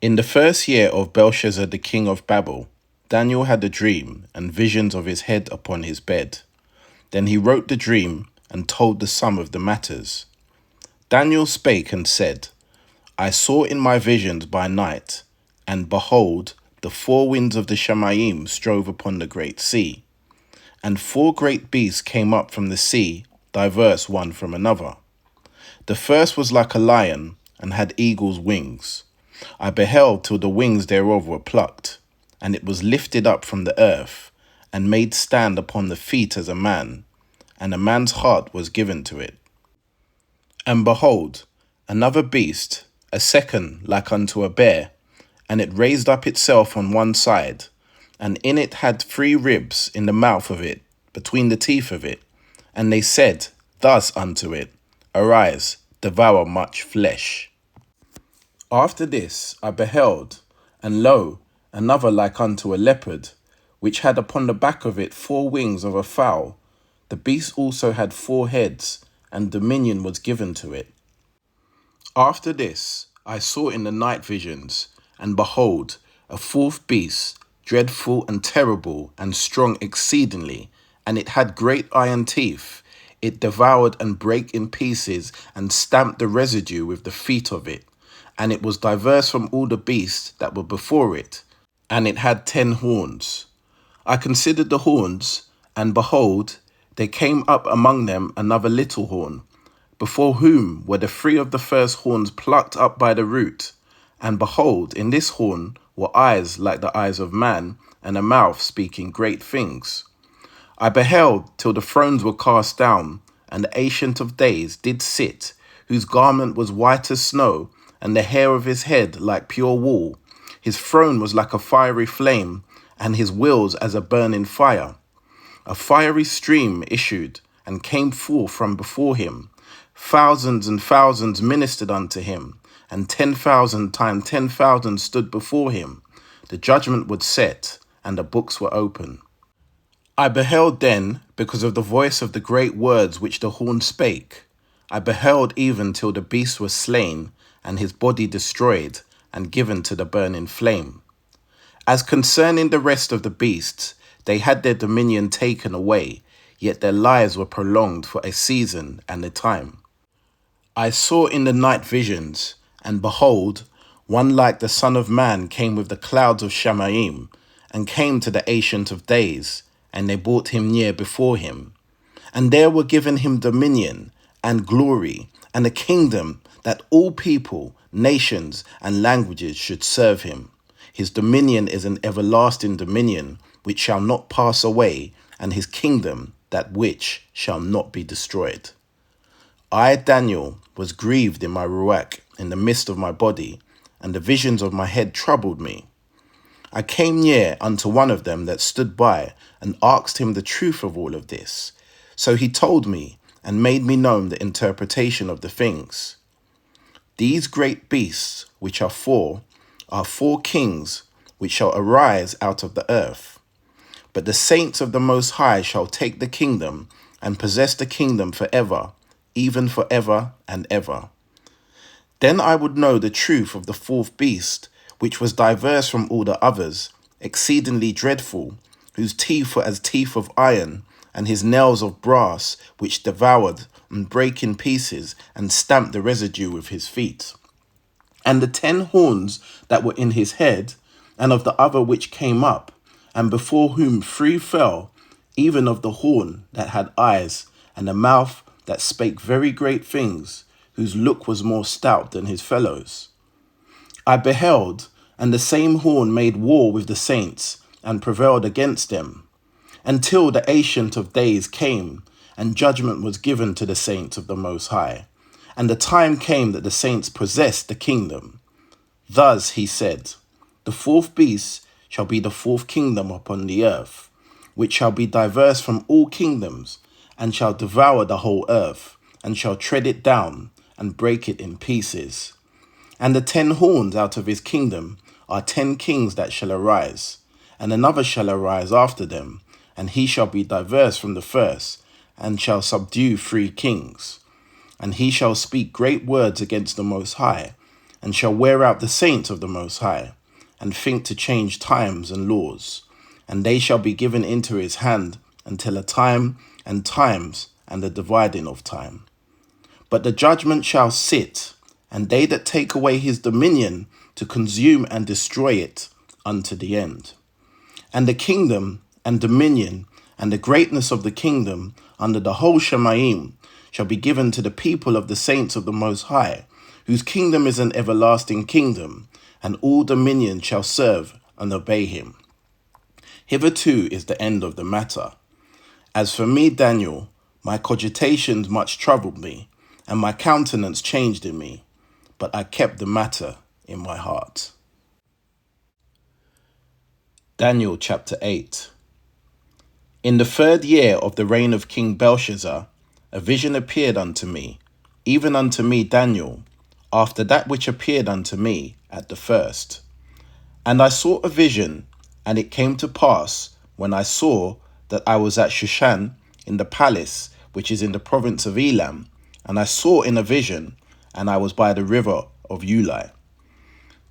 In the first year of Belshazzar the king of Babel, Daniel had a dream and visions of his head upon his bed. Then he wrote the dream and told the sum of the matters. Daniel spake and said, I saw in my visions by night, and behold, the four winds of the Shamayim strove upon the great sea. And four great beasts came up from the sea, diverse one from another. The first was like a lion, and had eagle's wings. I beheld till the wings thereof were plucked, and it was lifted up from the earth, and made stand upon the feet as a man, and a man's heart was given to it. And behold, another beast, a second like unto a bear, and it raised up itself on one side, and in it had 3 ribs in the mouth of it, between the teeth of it. And they said thus unto it, Arise, devour much flesh. After this I beheld, and lo, another like unto a leopard, which had upon the back of it 4 wings of a fowl. The beast also had 4 heads, and dominion was given to it. After this I saw in the night visions, and behold, a 4th beast, dreadful and terrible, and strong exceedingly, and it had great iron teeth. It devoured and brake in pieces, and stamped the residue with the feet of it. And it was diverse from all the beasts that were before it, and it had 10 horns. I considered the horns, and behold, there came up among them another little horn, before whom were the 3 of the first horns plucked up by the root. And behold, in this horn were eyes like the eyes of man, and a mouth speaking great things. I beheld till the thrones were cast down, and the Ancient of Days did sit, whose garment was white as snow, and the hair of his head like pure wool. His throne was like a fiery flame, and his wheels as a burning fire. A fiery stream issued, and came forth from before him. Thousands and thousands ministered unto him, and 10,000 times 10,000 stood before him. The judgment was set, and the books were open. I beheld then, because of the voice of the great words which the horn spake. I beheld even till the beast was slain, and his body destroyed, and given to the burning flame. As concerning the rest of the beasts, they had their dominion taken away, yet their lives were prolonged for a season and a time. I saw in the night visions, and behold, one like the Son of Man came with the clouds of Shamayim, and came to the Ancient of Days, and they brought him near before him. And there were given him dominion, and glory, and a kingdom, that all people, nations, and languages should serve him. His dominion is an everlasting dominion, which shall not pass away, and his kingdom that which shall not be destroyed. I, Daniel, was grieved in my ruach, in the midst of my body, and the visions of my head troubled me. I came near unto one of them that stood by, and asked him the truth of all of this. So he told me, and made me known the interpretation of the things. These great beasts, which are 4 kings, which shall arise out of the earth. But the saints of the Most High shall take the kingdom, and possess the kingdom forever, even forever and ever. Then I would know the truth of the 4th beast, which was diverse from all the others, exceedingly dreadful, whose teeth were as teeth of iron, and his nails of brass, which devoured and brake in pieces, and stamped the residue with his feet. And the 10 horns that were in his head, and of the other which came up, and before whom 3 fell, even of the horn that had eyes, and a mouth that spake very great things, whose look was more stout than his fellows. I beheld, and the same horn made war with the saints, and prevailed against them, until the Ancient of Days came, and judgment was given to the saints of the Most High. And the time came that the saints possessed the kingdom. Thus he said, the 4th beast shall be the 4th kingdom upon the earth, which shall be diverse from all kingdoms, and shall devour the whole earth, and shall tread it down, and break it in pieces. And the 10 horns out of his kingdom are 10 kings that shall arise, and another shall arise after them, and he shall be diverse from the first, and shall subdue 3 kings. And he shall speak great words against the Most High, and shall wear out the saints of the Most High, and think to change times and laws. And they shall be given into his hand until a time and times and the dividing of time. But the judgment shall sit, and they that take away his dominion to consume and destroy it unto the end. And the kingdom and dominion and the greatness of the kingdom under the whole Shemaim shall be given to the people of the saints of the Most High, whose kingdom is an everlasting kingdom, and all dominion shall serve and obey him. Hitherto is the end of the matter. As for me, Daniel, my cogitations much troubled me, and my countenance changed in me, but I kept the matter in my heart. Daniel chapter 8. In the 3rd year of the reign of King Belshazzar, a vision appeared unto me, even unto me Daniel, after that which appeared unto me at the first. And I saw a vision, and it came to pass, when I saw, that I was at Shushan, in the palace which is in the province of Elam, and I saw in a vision, and I was by the river of Ulai.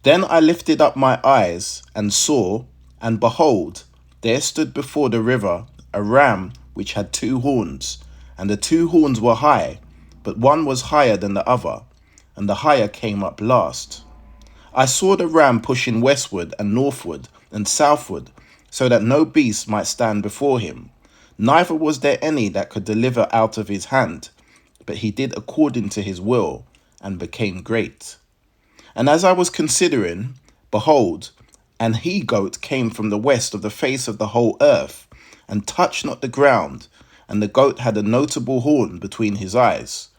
Then I lifted up my eyes, and saw, and behold, there stood before the river a ram which had 2 horns, and the 2 horns were high, but one was higher than the other, and the higher came up last. I saw the ram pushing westward and northward and southward, so that no beast might stand before him. Neither was there any that could deliver out of his hand, but he did according to his will, and became great. And as I was considering, behold, an he-goat came from the west of the face of the whole earth, and touched not the ground, and the goat had a notable horn between his eyes.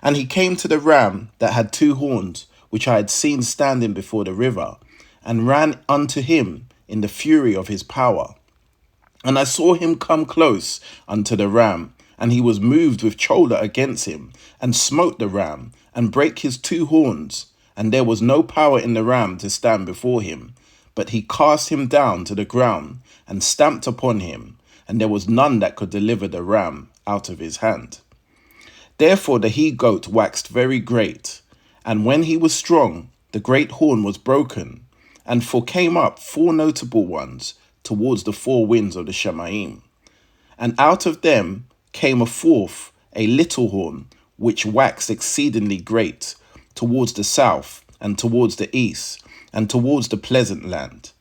And he came to the ram that had 2 horns, which I had seen standing before the river, and ran unto him in the fury of his power. And I saw him come close unto the ram, and he was moved with choler against him, and smote the ram, and brake his 2 horns, and there was no power in the ram to stand before him, but he cast him down to the ground, and stamped upon him, and there was none that could deliver the ram out of his hand. Therefore the he-goat waxed very great, and when he was strong, the great horn was broken, and came up 4 notable ones towards the 4 winds of the Shemaim. And out of them came a 4th, a little horn, which waxed exceedingly great, towards the south, and towards the east, and towards the pleasant land.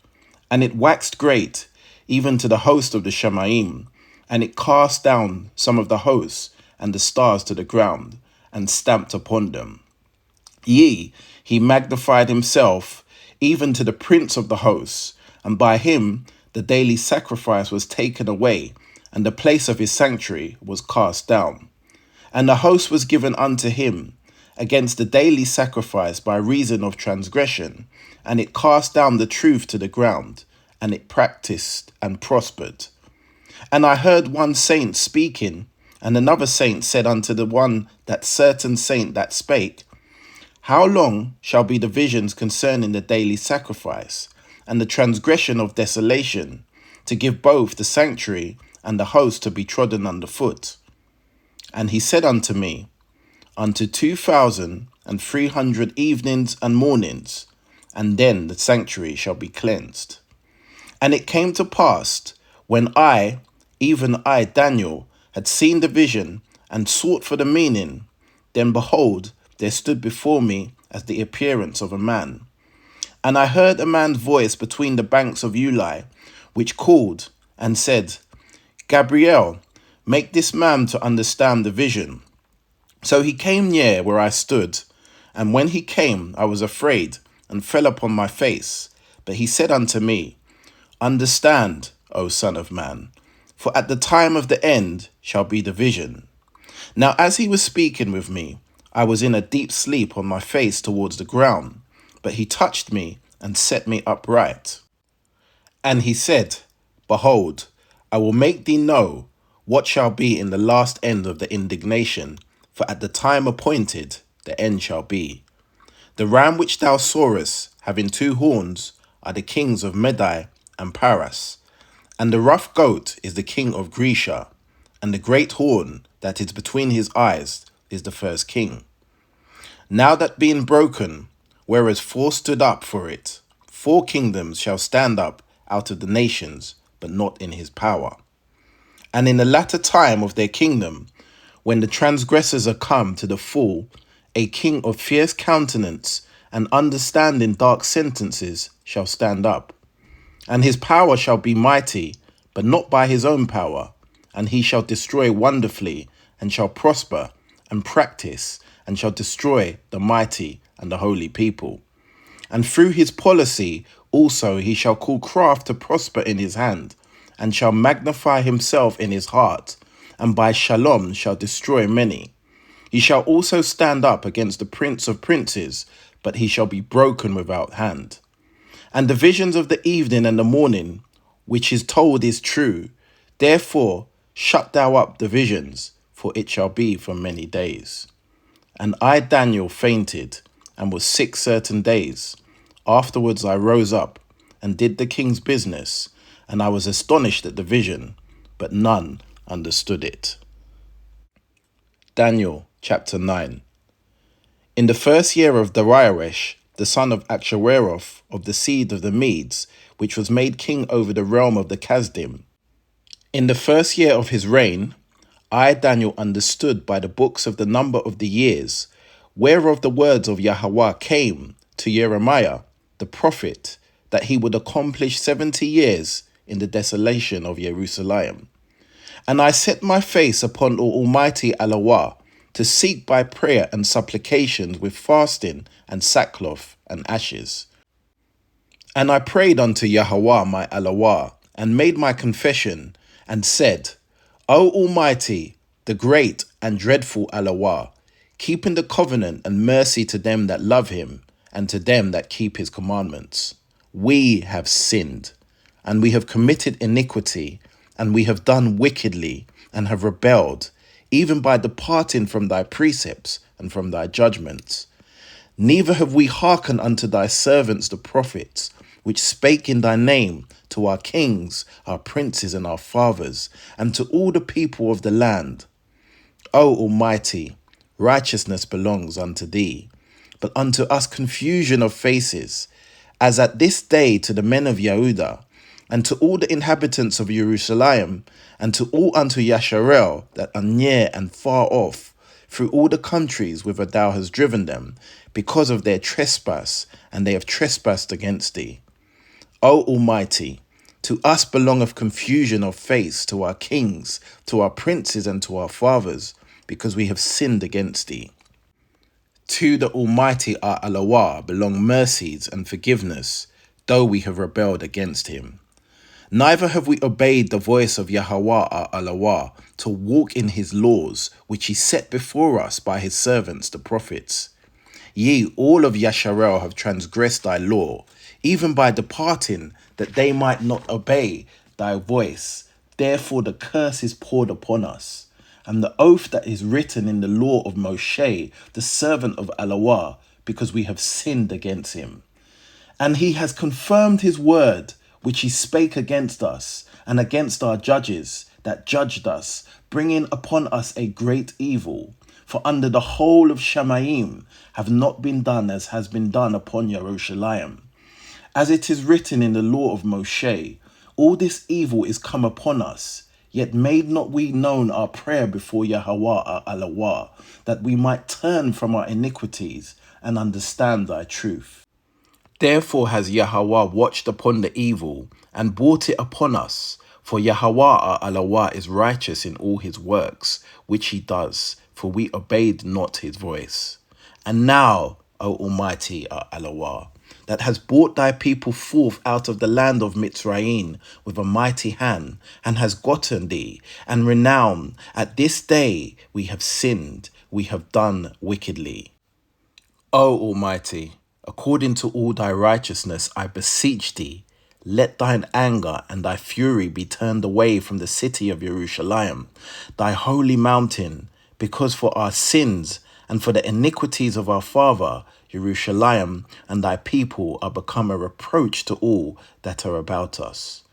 And it waxed great, even to the host of the Shemaim, and it cast down some of the hosts and the stars to the ground, and stamped upon them. He magnified himself, even to the prince of the hosts, and by him the daily sacrifice was taken away, and the place of his sanctuary was cast down. And the host was given unto him against the daily sacrifice by reason of transgression, and it cast down the truth to the ground, and it practiced and prospered. And I heard one saint speaking, and another saint said unto the one that certain saint that spake, How long shall be the visions concerning the daily sacrifice, and the transgression of desolation, to give both the sanctuary and the host to be trodden under foot? And he said unto me, Unto 2,300 evenings and mornings, and then the sanctuary shall be cleansed. And it came to pass, when I, even I, Daniel, had seen the vision and sought for the meaning, then behold, there stood before me as the appearance of a man. And I heard a man's voice between the banks of Ulai, which called and said, Gabriel, make this man to understand the vision. So he came near where I stood, and when he came, I was afraid, and fell upon my face. But he said unto me, Understand, O Son of Man, for at the time of the end shall be the vision. Now as he was speaking with me, I was in a deep sleep on my face towards the ground, but he touched me and set me upright. And he said, Behold, I will make thee know what shall be in the last end of the indignation, for at the time appointed the end shall be. The ram which thou sawest, having 2 horns, are the kings of Medai and Paras, and the rough goat is the king of Grecia, and the great horn that is between his eyes is the first king. Now that being broken, whereas 4 stood up for it, 4 kingdoms shall stand up out of the nations, but not in his power. And in the latter time of their kingdom, when the transgressors are come to the full, a king of fierce countenance and understanding dark sentences shall stand up. And his power shall be mighty, but not by his own power. And he shall destroy wonderfully, and shall prosper, and practice, and shall destroy the mighty and the holy people. And through his policy also he shall call craft to prosper in his hand, and shall magnify himself in his heart, and by shalom shall destroy many. He shall also stand up against the prince of princes, but he shall be broken without hand. And the visions of the evening and the morning, which is told, is true. Therefore shut thou up the visions, for it shall be for many days. And I, Daniel, fainted, and was sick certain days. Afterwards I rose up, and did the king's business, and I was astonished at the vision, but none understood it. Daniel chapter 9. In the first year of Daniel.H, the son of Yahsharel, of the seed of the Medes, which was made king over the realm of the Kasdim. In the first year of his reign, I, Daniel, understood by the books of the number of the years, whereof the words of Yahweh came to Jeremiah, the prophet, that he would accomplish 70 years in the desolation of Jerusalem. And I set my face upon the Almighty HalleluYah, to seek by prayer and supplications with fasting and sackcloth and ashes. And I prayed unto Yahweh my HalleluYah, and made my confession, and said, O Almighty, the great and dreadful HalleluYah, keeping the covenant and mercy to them that love him, and to them that keep his commandments. We have sinned, and we have committed iniquity, and we have done wickedly, and have rebelled, even by departing from thy precepts and from thy judgments. Neither have we hearkened unto thy servants the prophets, which spake in thy name to our kings, our princes, and our fathers, and to all the people of the land. O Almighty, righteousness belongs unto thee, but unto us confusion of faces, as at this day to the men of Yehudah, and to all the inhabitants of Jerusalem, and to all unto Yahsharel that are near and far off, through all the countries whither thou hast driven them, because of their trespass, and they have trespassed against thee. O Almighty, to us belongeth confusion of face, to our kings, to our princes, and to our fathers, because we have sinned against thee. To the Almighty our HalleluYah belong mercies and forgiveness, though we have rebelled against him. Neither have we obeyed the voice of Yahweh our HalleluYah, to walk in his laws, which he set before us by his servants the prophets. Ye all of Yahsharel have transgressed thy law, even by departing, that they might not obey thy voice. Therefore the curse is poured upon us, and the oath that is written in the law of Moshe, the servant of HalleluYah, because we have sinned against him. And he has confirmed his word, which he spake against us, and against our judges that judged us, bringing upon us a great evil. For under the whole of Shemaim have not been done as has been done upon Jerusalem. As it is written in the law of Moshe, all this evil is come upon us, Yet made not we known our prayer before Yahweh our Allah, that we might turn from our iniquities and understand thy truth. Therefore has Yahweh watched upon the evil and brought it upon us. For Yahweh our Allah is righteous in all his works, which he does, for we obeyed not his voice. And now, O Almighty our Allah, that has brought thy people forth out of the land of Mitzrayim with a mighty hand, and has gotten thee, and renown, at this day we have sinned, we have done wickedly. O Almighty, according to all thy righteousness, I beseech thee, let thine anger and thy fury be turned away from the city of Jerusalem, thy holy mountain, because for our sins and for the iniquities of our father, Jerusalem and thy people are become a reproach to all that are about us.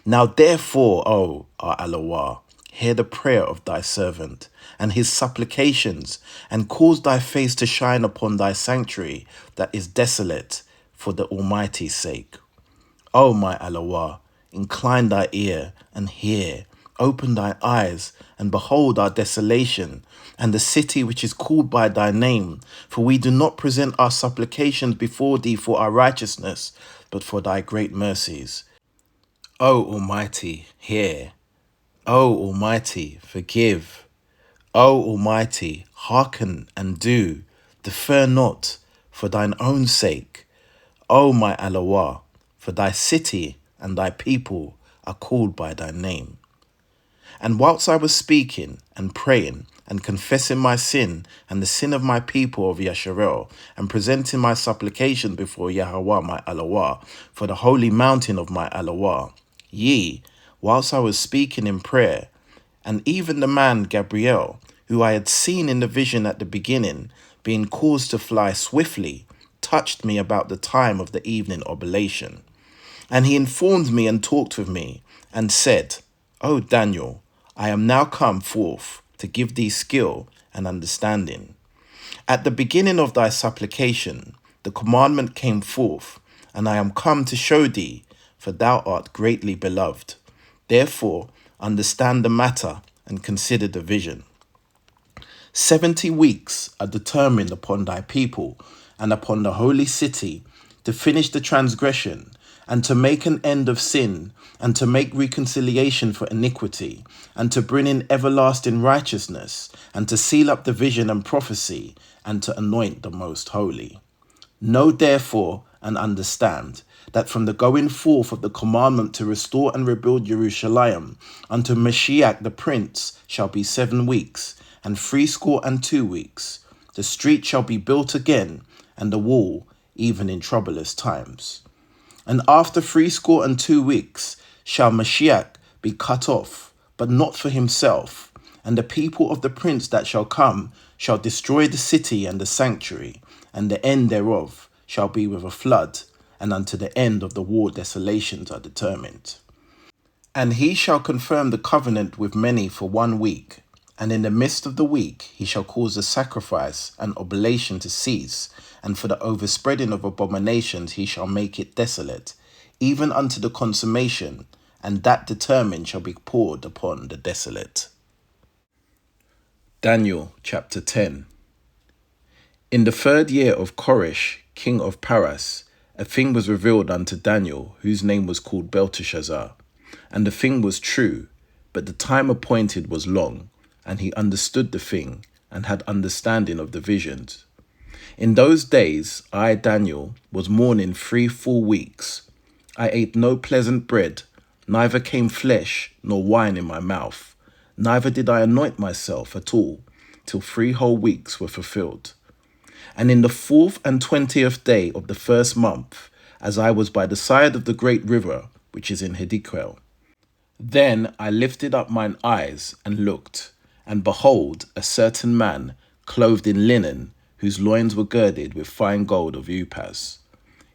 Now therefore, O our Allah, hear the prayer of thy servant and his supplications, and cause thy face to shine upon thy sanctuary that is desolate, for the Almighty's sake. O my Allah, incline thy ear and hear, open thy eyes and behold our desolation, and the city which is called by thy name. For we do not present our supplications before thee for our righteousness, but for thy great mercies. O Almighty, hear. O Almighty, forgive. O Almighty, hearken and do, defer not, for thine own sake. O my Allah, for thy city and thy people are called by thy name. And whilst I was speaking and praying and confessing my sin and the sin of my people of Yahsharel, and presenting my supplication before Yahweh my Allah, for the holy mountain of my Allah, whilst I was speaking in prayer, and even the man Gabriel, who I had seen in the vision at the beginning, being caused to fly swiftly, touched me about the time of the evening oblation. And he informed me and talked with me, and said, O Daniel, I am now come forth to give thee skill and understanding. At the beginning of thy supplication, the commandment came forth, and I am come to show thee, for thou art greatly beloved. Therefore, understand the matter and consider the vision. 70 weeks are determined upon thy people and upon the holy city to finish the transgression and to make an end of sin and to make reconciliation for iniquity and to bring in everlasting righteousness and to seal up the vision and prophecy and to anoint the most holy. Know therefore and understand that from the going forth of the commandment to restore and rebuild Jerusalem unto Mashiach the Prince shall be 7 weeks, and 62 weeks. The street shall be built again, and the wall, even in troublous times. And after 62 weeks shall Mashiach be cut off, but not for himself. And the people of the prince that shall come shall destroy the city and the sanctuary, and the end thereof shall be with a flood, and unto the end of the war desolations are determined. And he shall confirm the covenant with many for 1 week, and in the midst of the week he shall cause the sacrifice and oblation to cease, and for the overspreading of abominations he shall make it desolate, even unto the consummation, and that determined shall be poured upon the desolate. Daniel chapter 10. In the 3rd year of Koresh, king of Paras, a thing was revealed unto Daniel, whose name was called Belteshazzar. And the thing was true, but the time appointed was long, and he understood the thing, and had understanding of the visions. In those days, I, Daniel, was mourning 3 full weeks. I ate no pleasant bread, neither came flesh nor wine in my mouth, neither did I anoint myself at all, till 3 whole weeks were fulfilled. And in the 4th and 20th day of the 1st month, as I was by the side of the great river, which is in Hediquel, then I lifted up mine eyes and looked, and behold, a certain man, clothed in linen, whose loins were girded with fine gold of Upas.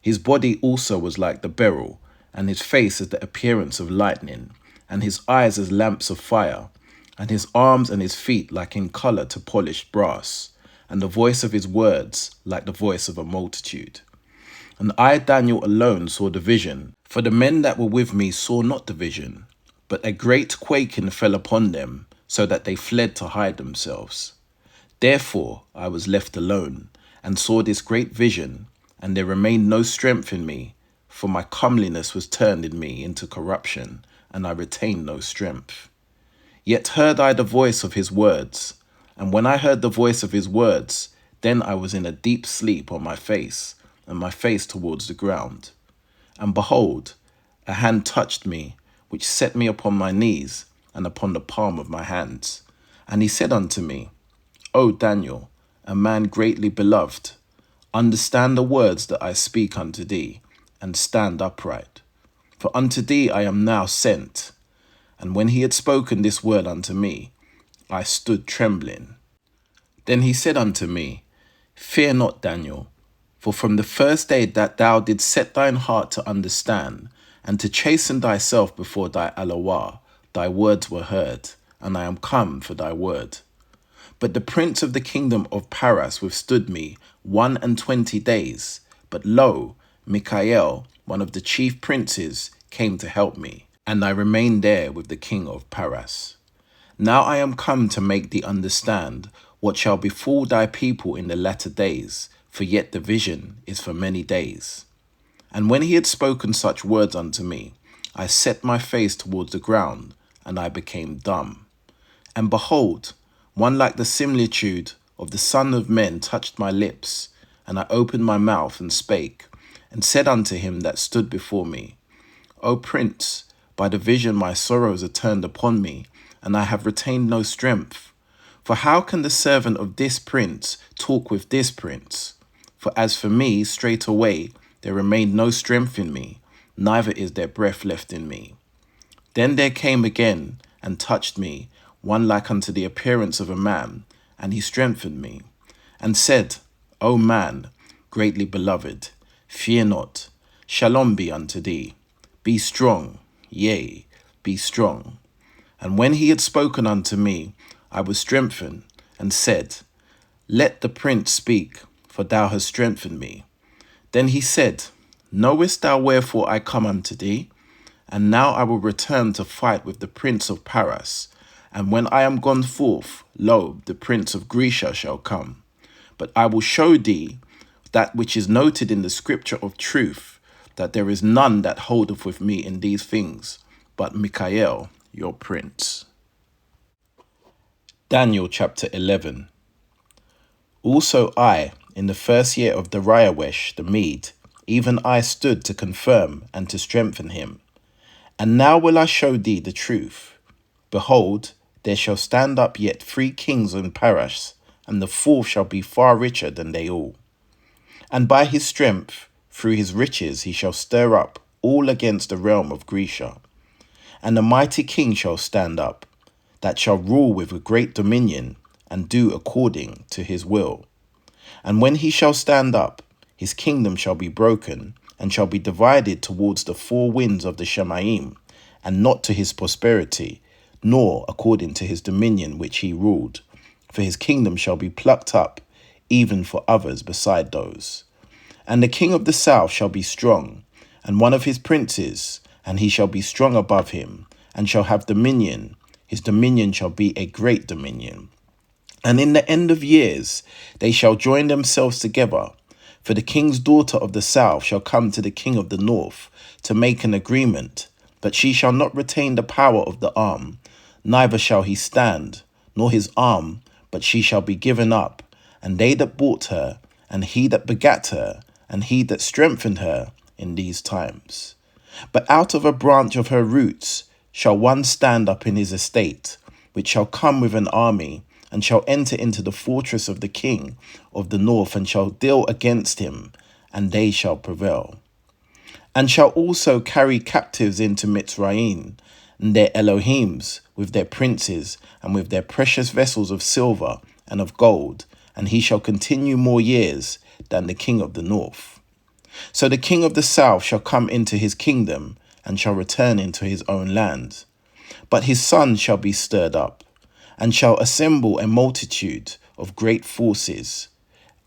His body also was like the beryl, and his face as the appearance of lightning, and his eyes as lamps of fire, and his arms and his feet like in colour to polished brass, and the voice of his words like the voice of a multitude. And I, Daniel, alone saw the vision, for the men that were with me saw not the vision. But a great quaking fell upon them, so that they fled to hide themselves. Therefore I was left alone, and saw this great vision, and there remained no strength in me, for my comeliness was turned in me into corruption, and I retained no strength. Yet heard I the voice of his words, and when I heard the voice of his words, then I was in a deep sleep on my face, and my face towards the ground. And behold, a hand touched me, which set me upon my knees, and upon the palm of my hands. And he said unto me, O Daniel, a man greatly beloved, understand the words that I speak unto thee, and stand upright. For unto thee I am now sent. And when he had spoken this word unto me, I stood trembling. Then he said unto me, Fear not, Daniel, for from the first day that thou didst set thine heart to understand, and to chasten thyself before thy HalleluYah, thy words were heard, and I am come for thy word. But the prince of the kingdom of Paras withstood me 21 days. But lo, Michael, one of the chief princes, came to help me, and I remained there with the king of Paras. Now I am come to make thee understand what shall befall thy people in the latter days, for yet the vision is for many days. And when he had spoken such words unto me, I set my face towards the ground, and I became dumb. And behold, one like the similitude of the Son of Men touched my lips, and I opened my mouth and spake, and said unto him that stood before me, O Prince, by the vision my sorrows are turned upon me, and I have retained no strength. For how can the servant of this prince talk with this prince? For as for me, straightway there remained no strength in me, neither is there breath left in me. Then there came again and touched me one like unto the appearance of a man, and he strengthened me, and said, O man, greatly beloved, fear not, shalom be unto thee. Be strong, yea, be strong. And when he had spoken unto me, I was strengthened, and said, Let the prince speak, for thou hast strengthened me. Then he said, Knowest thou wherefore I come unto thee? And now I will return to fight with the prince of Paras. And when I am gone forth, lo, the prince of Grecia shall come. But I will show thee that which is noted in the scripture of truth, that there is none that holdeth with me in these things, but Michael, your prince. Daniel chapter 11. Also I, in the first year of Darius the Mede, even I stood to confirm and to strengthen him. And now will I show thee the truth. Behold, there shall stand up yet 3 kings in Paras, and the 4th shall be far richer than they all. And by his strength, through his riches, he shall stir up all against the realm of Grecia. And the mighty king shall stand up, that shall rule with a great dominion, and do according to his will. And when he shall stand up, his kingdom shall be broken, and shall be divided towards the 4 winds of the Shemaim, and not to his prosperity, nor according to his dominion which he ruled. For his kingdom shall be plucked up, even for others beside those. And the king of the south shall be strong, and one of his princes, and he shall be strong above him, and shall have dominion. His dominion shall be a great dominion. And in the end of years they shall join themselves together. For the king's daughter of the south shall come to the king of the north to make an agreement, but she shall not retain the power of the arm, neither shall he stand, nor his arm, but she shall be given up, and they that bought her, and he that begat her, and he that strengthened her in these times. But out of a branch of her roots shall one stand up in his estate, which shall come with an army, and shall enter into the fortress of the king of the north, and shall deal against him, and they shall prevail. And shall also carry captives into Mitzrayim, and their Elohims, with their princes, and with their precious vessels of silver and of gold, and he shall continue more years than the king of the north. So the king of the south shall come into his kingdom, and shall return into his own land. But his son shall be stirred up, and shall assemble a multitude of great forces.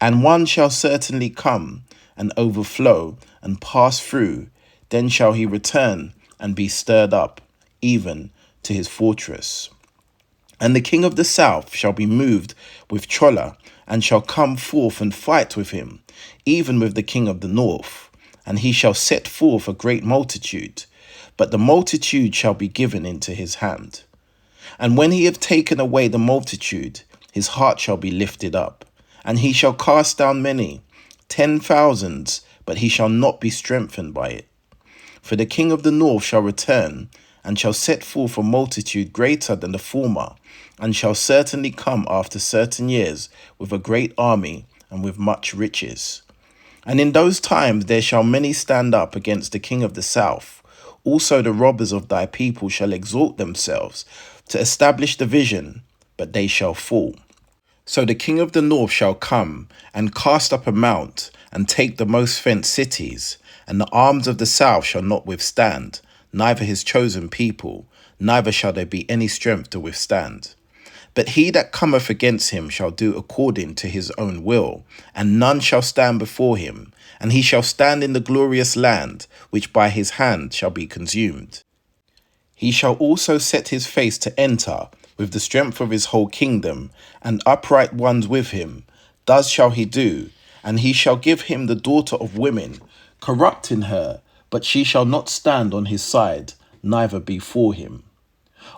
And one shall certainly come, and overflow, and pass through. Then shall he return, and be stirred up, even to his fortress. And the king of the south shall be moved with choler, and shall come forth and fight with him, even with the king of the north. And he shall set forth a great multitude, but the multitude shall be given into his hand. And when he have taken away the multitude, his heart shall be lifted up, and he shall cast down many, 10,000s, but he shall not be strengthened by it. For the king of the north shall return, and shall set forth a multitude greater than the former, and shall certainly come after certain years with a great army and with much riches. And in those times there shall many stand up against the king of the south. Also the robbers of thy people shall exalt themselves to establish the vision, but they shall fall. So the king of the north shall come and cast up a mount and take the most fenced cities, and the arms of the south shall not withstand, neither his chosen people, neither shall there be any strength to withstand. But he that cometh against him shall do according to his own will, and none shall stand before him, and he shall stand in the glorious land, which by his hand shall be consumed. He shall also set his face to enter, with the strength of his whole kingdom, and upright ones with him. Thus shall he do, and he shall give him the daughter of women, corrupting her, but she shall not stand on his side, neither be for him.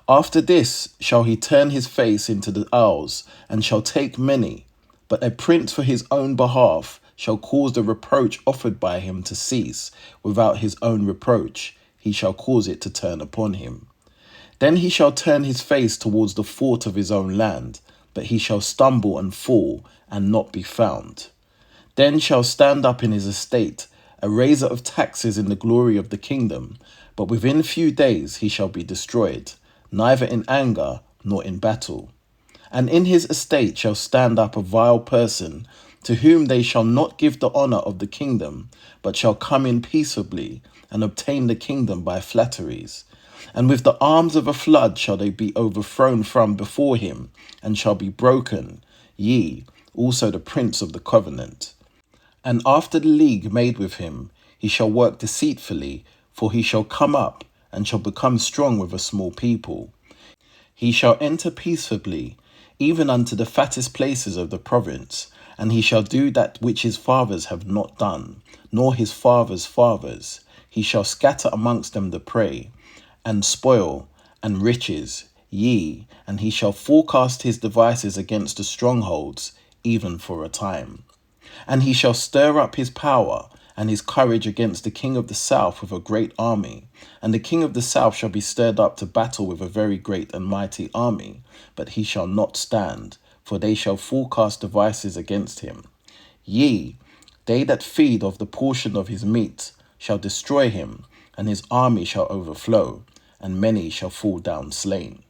After this shall he turn his face into the isles, and shall take many. But a prince for his own behalf shall cause the reproach offered by him to cease. Without his own reproach, he shall cause it to turn upon him. Then he shall turn his face towards the fort of his own land, but he shall stumble and fall, and not be found. Then shall stand up in his estate a raiser of taxes in the glory of the kingdom, but within few days he shall be destroyed, neither in anger nor in battle. And in his estate shall stand up a vile person, to whom they shall not give the honour of the kingdom, but shall come in peaceably, and obtain the kingdom by flatteries. And with the arms of a flood shall they be overthrown from before him, and shall be broken, ye, also the prince of the covenant. And after the league made with him, he shall work deceitfully, for he shall come up, and shall become strong with a small people. He shall enter peaceably, even unto the fattest places of the province, and he shall do that which his fathers have not done, nor his fathers' fathers. He shall scatter amongst them the prey, and spoil, and riches, yea, and he shall forecast his devices against the strongholds, even for a time. And he shall stir up his power and his courage against the king of the south with a great army. And the king of the south shall be stirred up to battle with a very great and mighty army, but he shall not stand, for they shall forecast devices against him. Yea, they that feed of the portion of his meat shall destroy him, and his army shall overflow, and many shall fall down slain.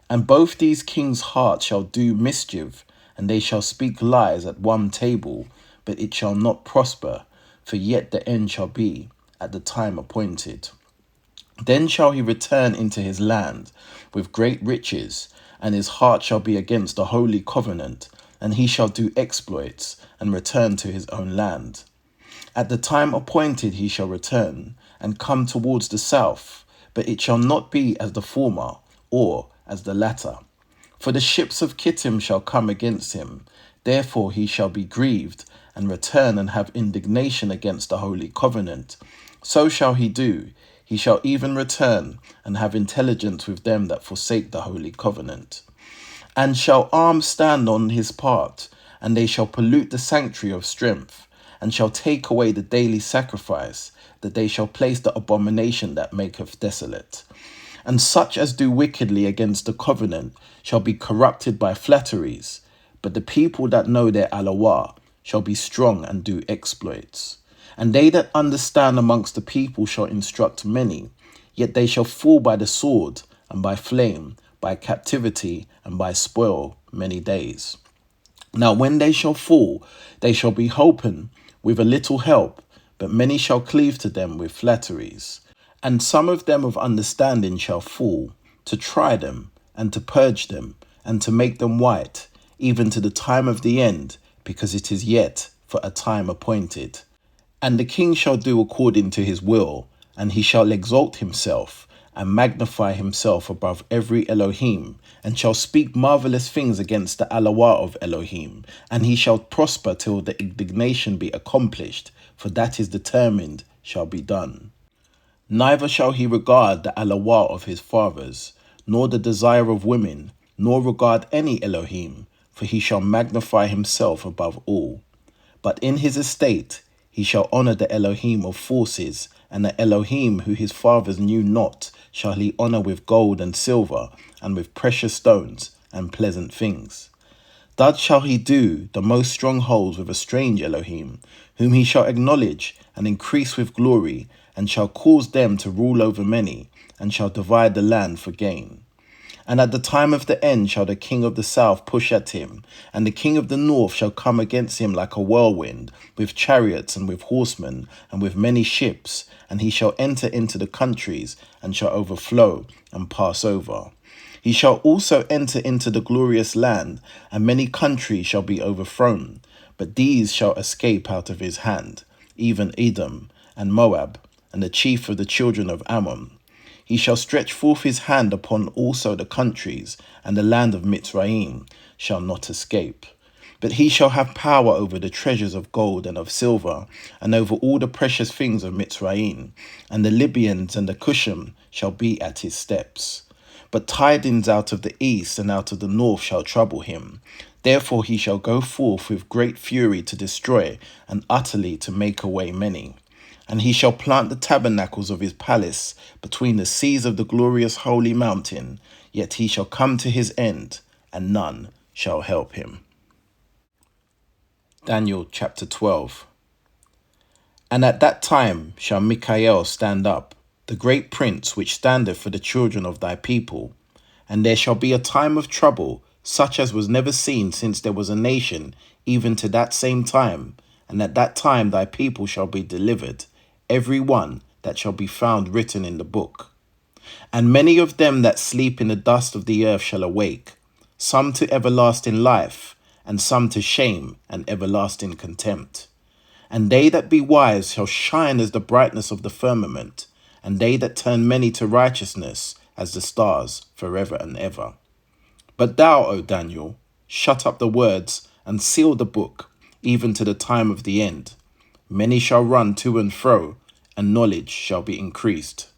And both these kings' hearts shall do mischief, and they shall speak lies at one table, but it shall not prosper, for yet the end shall be at the time appointed. Then shall he return into his land with great riches, and his heart shall be against the holy covenant, and he shall do exploits, and return to his own land. At the time appointed he shall return, and come towards the south, but it shall not be as the former, or as the latter. For the ships of Kittim shall come against him, therefore he shall be grieved, and return and have indignation against the holy covenant. So shall he do, he shall even return, and have intelligence with them that forsake the holy covenant. And shall arms stand on his part, and they shall pollute the sanctuary of strength, and shall take away the daily sacrifice, that they shall place the abomination that maketh desolate. And such as do wickedly against the covenant shall be corrupted by flatteries, but the people that know their HalleluYah shall be strong and do exploits. And they that understand amongst the people shall instruct many, yet they shall fall by the sword, and by flame, by captivity, and by spoil many days. Now when they shall fall, they shall be holpen with a little help, but many shall cleave to them with flatteries. And some of them of understanding shall fall, to try them, and to purge them, and to make them white, even to the time of the end, because it is yet for a time appointed. And the king shall do according to his will, and he shall exalt himself, and magnify himself above every Elohim, and shall speak marvelous things against the Allah of Elohim, and he shall prosper till the indignation be accomplished, for that is determined shall be done. Neither shall he regard the Allah of his fathers, nor the desire of women, nor regard any Elohim, for he shall magnify himself above all. But in his estate he shall honour the Elohim of forces, and the Elohim who his fathers knew not shall he honour with gold and silver, and with precious stones and pleasant things. Thus shall he do the most strongholds with a strange Elohim, whom he shall acknowledge and increase with glory, and shall cause them to rule over many, and shall divide the land for gain. And at the time of the end shall the king of the south push at him, and the king of the north shall come against him like a whirlwind, with chariots and with horsemen, and with many ships, and he shall enter into the countries, and shall overflow and pass over. He shall also enter into the glorious land, and many countries shall be overthrown, but these shall escape out of his hand, even Edom and Moab, and the chief of the children of Ammon. He shall stretch forth his hand upon also the countries, and the land of Mitzrayim shall not escape. But he shall have power over the treasures of gold and of silver, and over all the precious things of Mitzrayim, and the Libyans and the Cushim shall be at his steps. But tidings out of the east and out of the north shall trouble him. Therefore he shall go forth with great fury to destroy, and utterly to make away many. And he shall plant the tabernacles of his palace between the seas of the glorious holy mountain, yet he shall come to his end, and none shall help him. Daniel chapter 12. And at that time shall Michael stand up, the great prince which standeth for the children of thy people. And there shall be a time of trouble, such as was never seen since there was a nation, even to that same time. And at that time thy people shall be delivered, every one that shall be found written in the book. And many of them that sleep in the dust of the earth shall awake, some to everlasting life, and some to shame and everlasting contempt. And they that be wise shall shine as the brightness of the firmament, and they that turn many to righteousness as the stars forever and ever. But thou, O Daniel, shut up the words and seal the book, even to the time of the end. Many shall run to and fro, and knowledge shall be increased.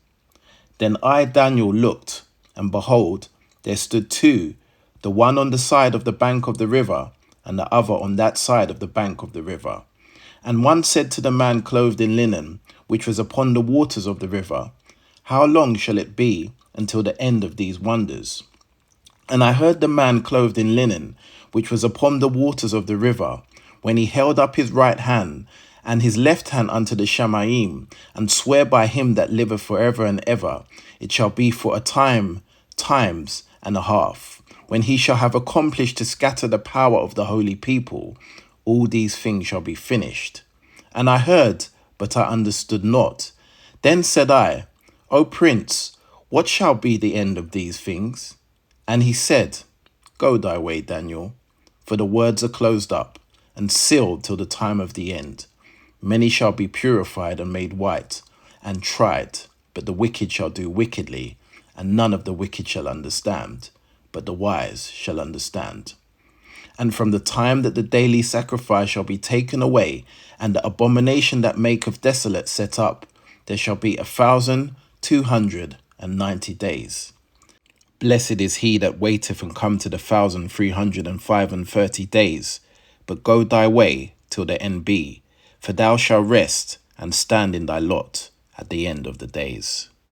Then I, Daniel, looked, and behold, there stood two, the one on the side of the bank of the river, and the other on that side of the bank of the river. And one said to the man clothed in linen, which was upon the waters of the river, How long shall it be until the end of these wonders? And I heard the man clothed in linen, which was upon the waters of the river, when he held up his right hand, and his left hand unto the Shamayim, and swear by him that liveth forever and ever, it shall be for a time, times and a half, when he shall have accomplished to scatter the power of the holy people. All these things shall be finished. And I heard, but I understood not. Then said I, O Prince, what shall be the end of these things? And he said, Go thy way, Daniel, for the words are closed up, and sealed till the time of the end. Many shall be purified and made white, and tried, but the wicked shall do wickedly, and none of the wicked shall understand, but the wise shall understand. And from the time that the daily sacrifice shall be taken away, and the abomination that maketh desolate set up, there shall be 1,290 days. Blessed is he that waiteth and come to the 1,335 days. But go thy way till the end be, for thou shalt rest and stand in thy lot at the end of the days.